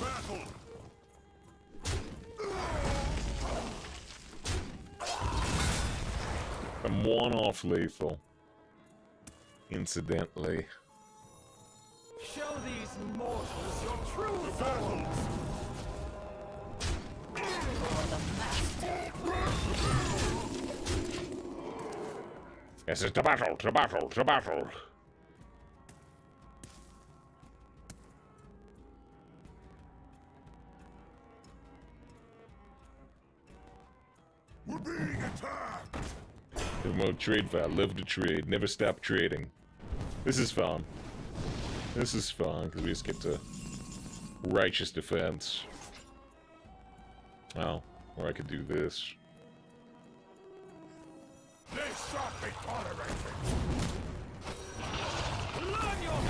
battle! I'm one-off lethal. Incidentally. Show these mortals your true forms. This is to battle, to battle, to battle. We're being attacked! Remote trade file. Love to trade. Never stop trading. This is fun. This is fun, because we just get to Righteous Defense. Oh, or I could do this. They shall be tolerated! Learn your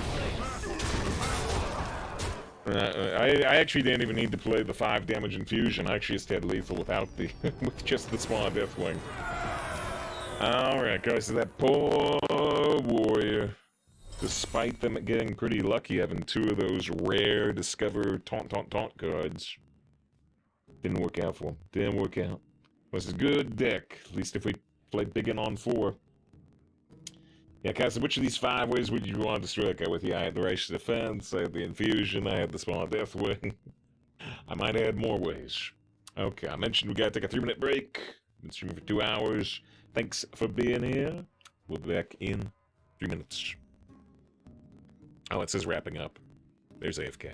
place. I actually didn't even need to play the 5 damage infusion. I actually just had lethal without the with just the small Deathwing. Alright guys, so that poor warrior, despite them getting pretty lucky having 2 of those rare discover taunt cards, didn't work out for him. Didn't work out. Was a good deck, at least if we play biggin on 4. Yeah, Cassie, which of these 5 ways would you want to destroy that guy with? Yeah, I had the Righteous Defense, I had the Infusion, I had the Small Deathwing. I might add more ways. Okay, I mentioned we gotta take a 3-minute break. Been streaming for 2 hours. Thanks for being here. We'll be back in 3 minutes. Oh, it says wrapping up. There's AFK.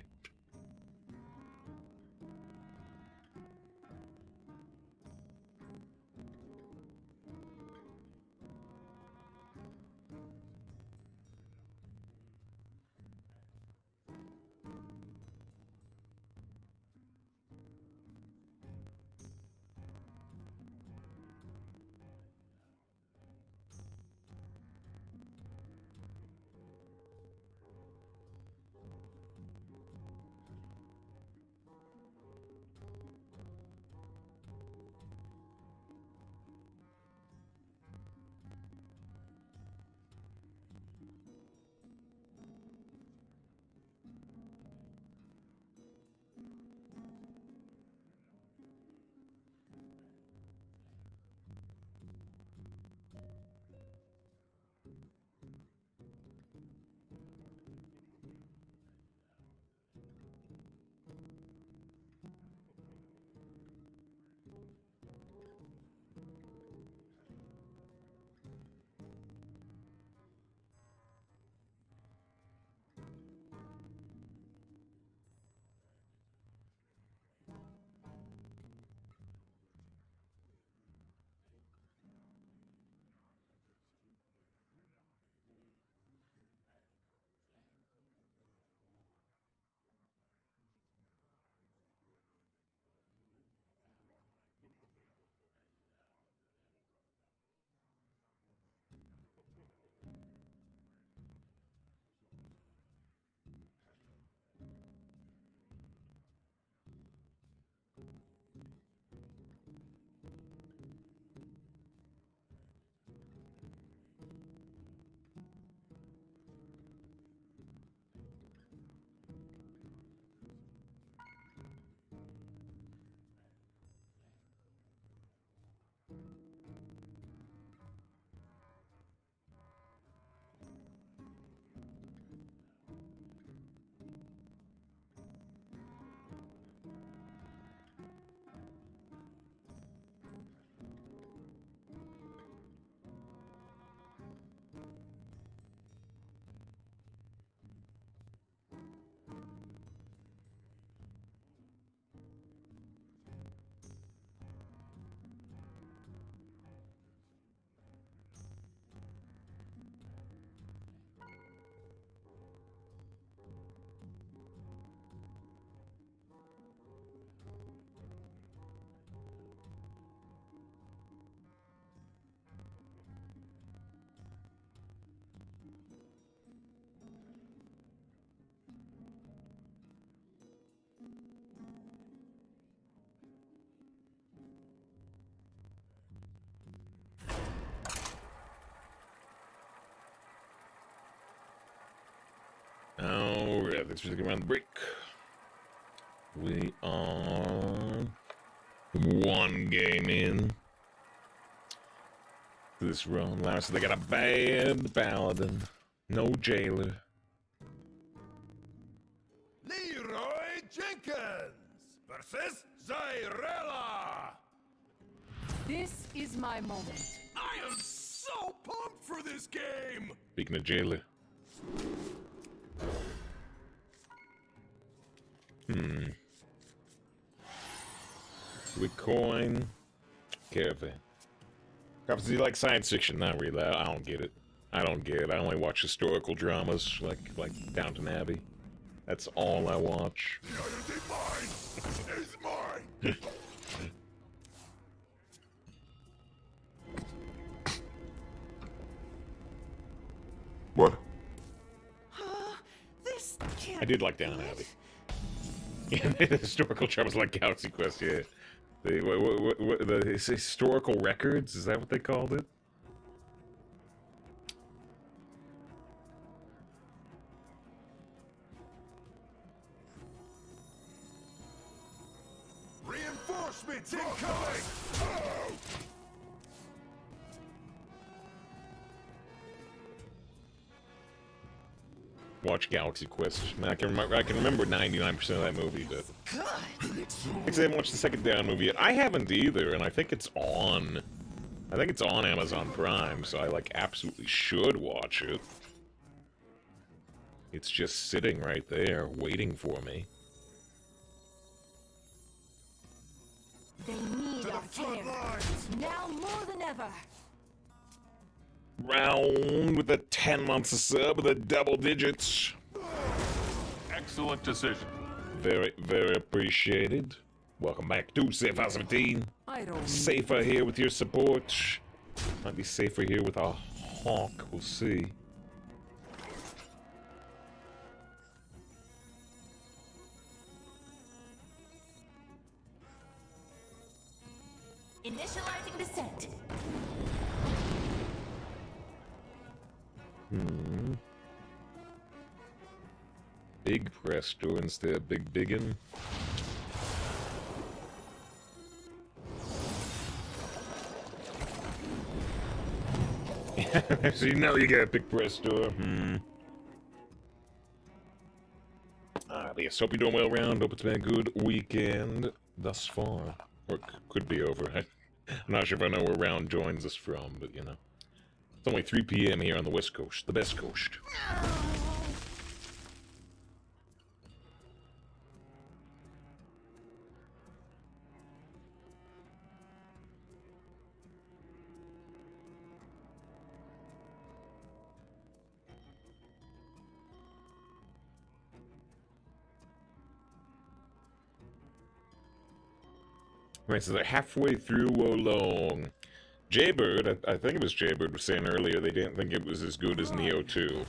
Alright, thanks for sticking around the break. We are 1 game in to this run. Last, they got a bad paladin. No jailer. Leroy Jenkins versus Zyrella. This is my moment. I am so pumped for this game. Speaking of jailer. We coin caravan. Does he like science fiction? Not really. I don't get it. I don't get it. I only watch historical dramas like Downton Abbey. That's all I watch. The other is mine. What? This can't I did like Downton Abbey. Yeah, the historical dramas like Galaxy Quest. Yeah, the historical records. Is that what they called it? Reinforcements incoming! Oh! watch Galaxy Quest. I mean, I can remember 99% of that movie, but I haven't watched the second Down movie yet. I haven't either, and I think it's on. I think it's on Amazon Prime, so I like absolutely should watch it. It's just sitting right there, waiting for me. They need our care. Now more than ever. Round with the 10 months of sub with the double digits. Excellent decision. Very, very appreciated. Welcome back to Safe House 17. I don't. Safer here with your support. Might be safer here with a hawk. We'll see. Initializing descent. Big Presto instead of Big Biggin. So you know you got a Big Presto. Yes, hope you're doing well around. Hope it's been a good weekend thus far. Or could be over. I'm not sure if I know where Round joins us from, but you know. It's only 3 p.m. here on the West Coast, the best coast. Right, so they're halfway through Wolong. Jaybird, I think it was Jaybird was saying earlier they didn't think it was as good as Neo 2.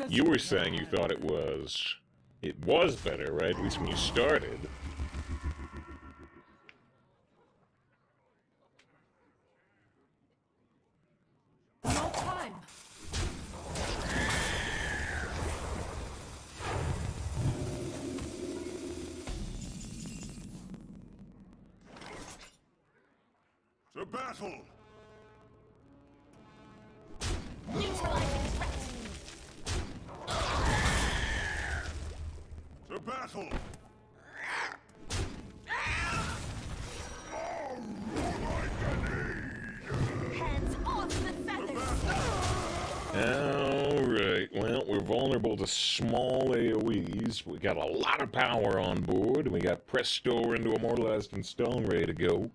You were saying you thought it was. It was better, right? At least when you started. No time. To battle! Neutralizing threat. To battle! Hands off the feathers. Alright, well, we're vulnerable to small AoEs. We got a lot of power on board. We got Presto into Immortalized in Stone ready to go.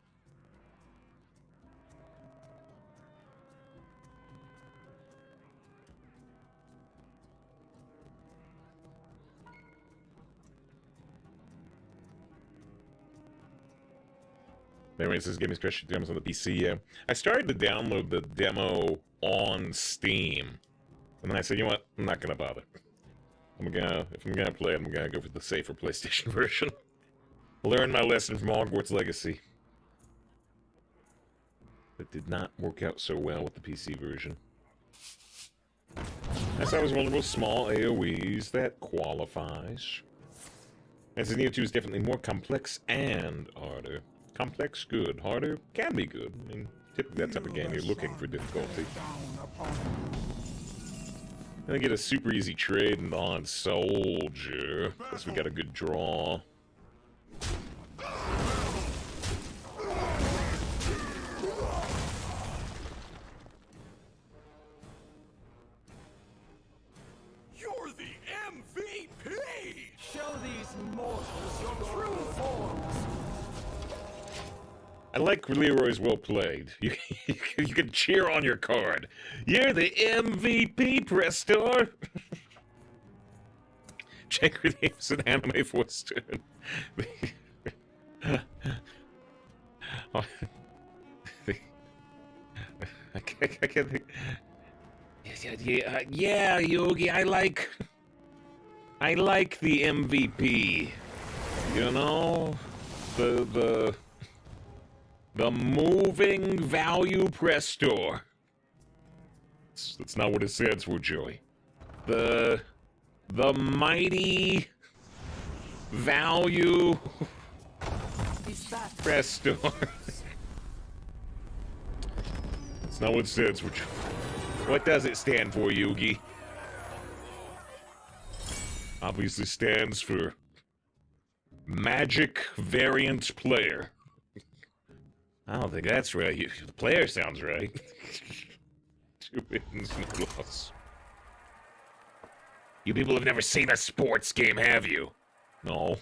Anyways, this is Gaming Special Demos on the PC. Yeah, I started to download the demo on Steam, and then I said, you know what? I'm not gonna bother. If I'm gonna play it, I'm gonna go for the safer PlayStation version. Learn my lesson from Hogwarts Legacy. It did not work out so well with the PC version. As I was vulnerable to small AoEs, that qualifies. As Neo 2 is definitely more complex and harder. Complex, good. Harder, can be good. I mean, typically that type of game, you're looking for difficulty. And I get a super easy trade on Soldier. Guess we got a good draw. You're the MVP! Show these mortals your true forms. I like Leroy's well played. You can cheer on your card. You're the MVP, Prestor! Check her name's an anime voice tune. I can't think. Yeah, Yogi, I like the MVP. You know? The moving value Prestor. That's not what it stands for, Joey. The mighty value Prestor. That's not what it stands for. What does it stand for, Yugi? obviously stands for Magic Variant Player. I don't think that's right. The player sounds right. 2 wins, no loss. You people have never seen a sports game, have you? No.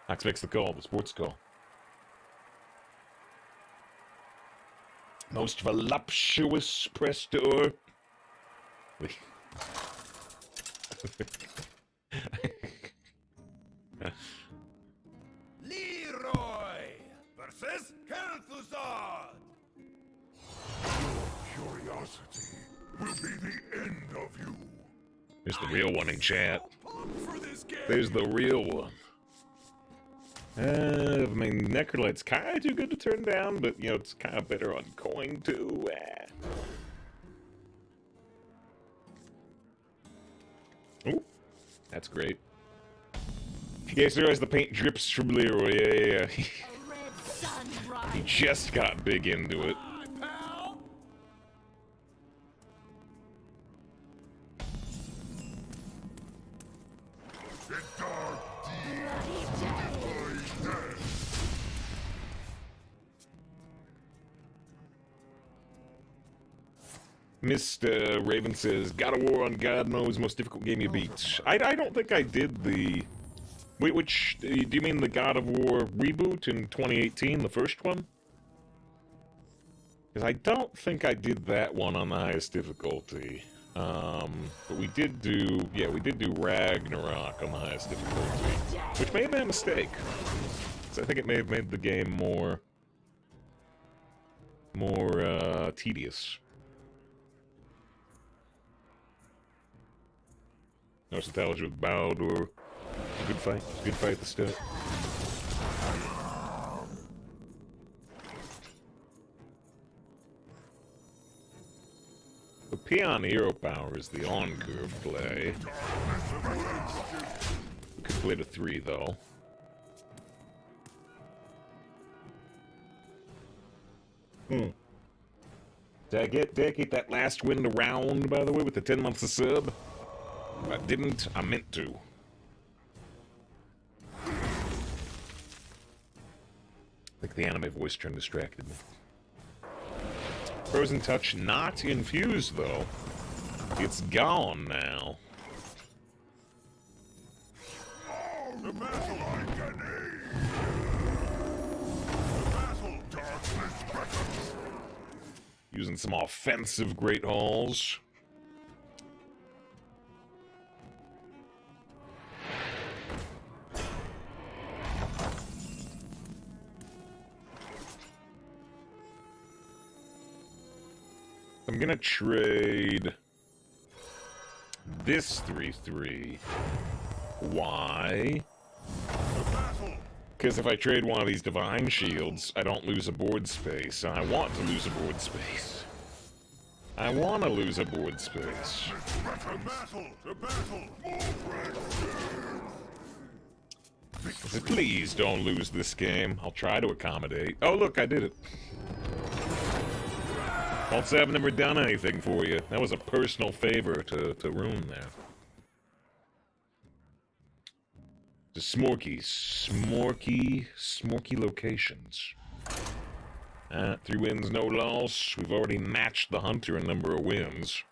Ox makes the call, the sports call. Most voluptuous press door. Leroy versus Kel'Thuzad. Curiosity will be the end of you. There's the real one in chat. For this game. There's the real one. I mean, Necrolight's kind of too good to turn down, but, you know, it's kind of better on coin, too. Oh, that's great. You guys realize the paint drips from Leroy? Yeah. A red sun He rises. just got big into it. Mr. Raven says, God of War on God knows most difficult game you beat. I don't think I did the... Wait, which... Do you mean the God of War reboot in 2018, the first one? Because I don't think I did that one on the highest difficulty. But we did do... Yeah, we did do Ragnarok on the highest difficulty. Which may have been a mistake. So I think it may have made the game more tedious. No nostalgia with Baldur. Good fight. Good fight at the start. The Peon Hero Power is the on-curve play. We could play to 3, though. Did I get that last win around, by the way, with the 10 months of sub? If I didn't, I meant to. I think the anime voice turned distracted me. Frozen Touch not infused, though. It's gone now. The battle agony. The battle darkness beckons. Using some offensive Great Halls. I'm gonna trade this 3/3. Why? Because if I trade one of these Divine Shields, I don't lose a board space, and I want to lose a board space. I want to lose a board space. The battle. So please don't lose this game. I'll try to accommodate. Oh, look, I did it. Won't say I've never done anything for you. That was a personal favor to Rune there. The Smorky locations. 3 wins, no loss. We've already matched the Hunter in number of wins.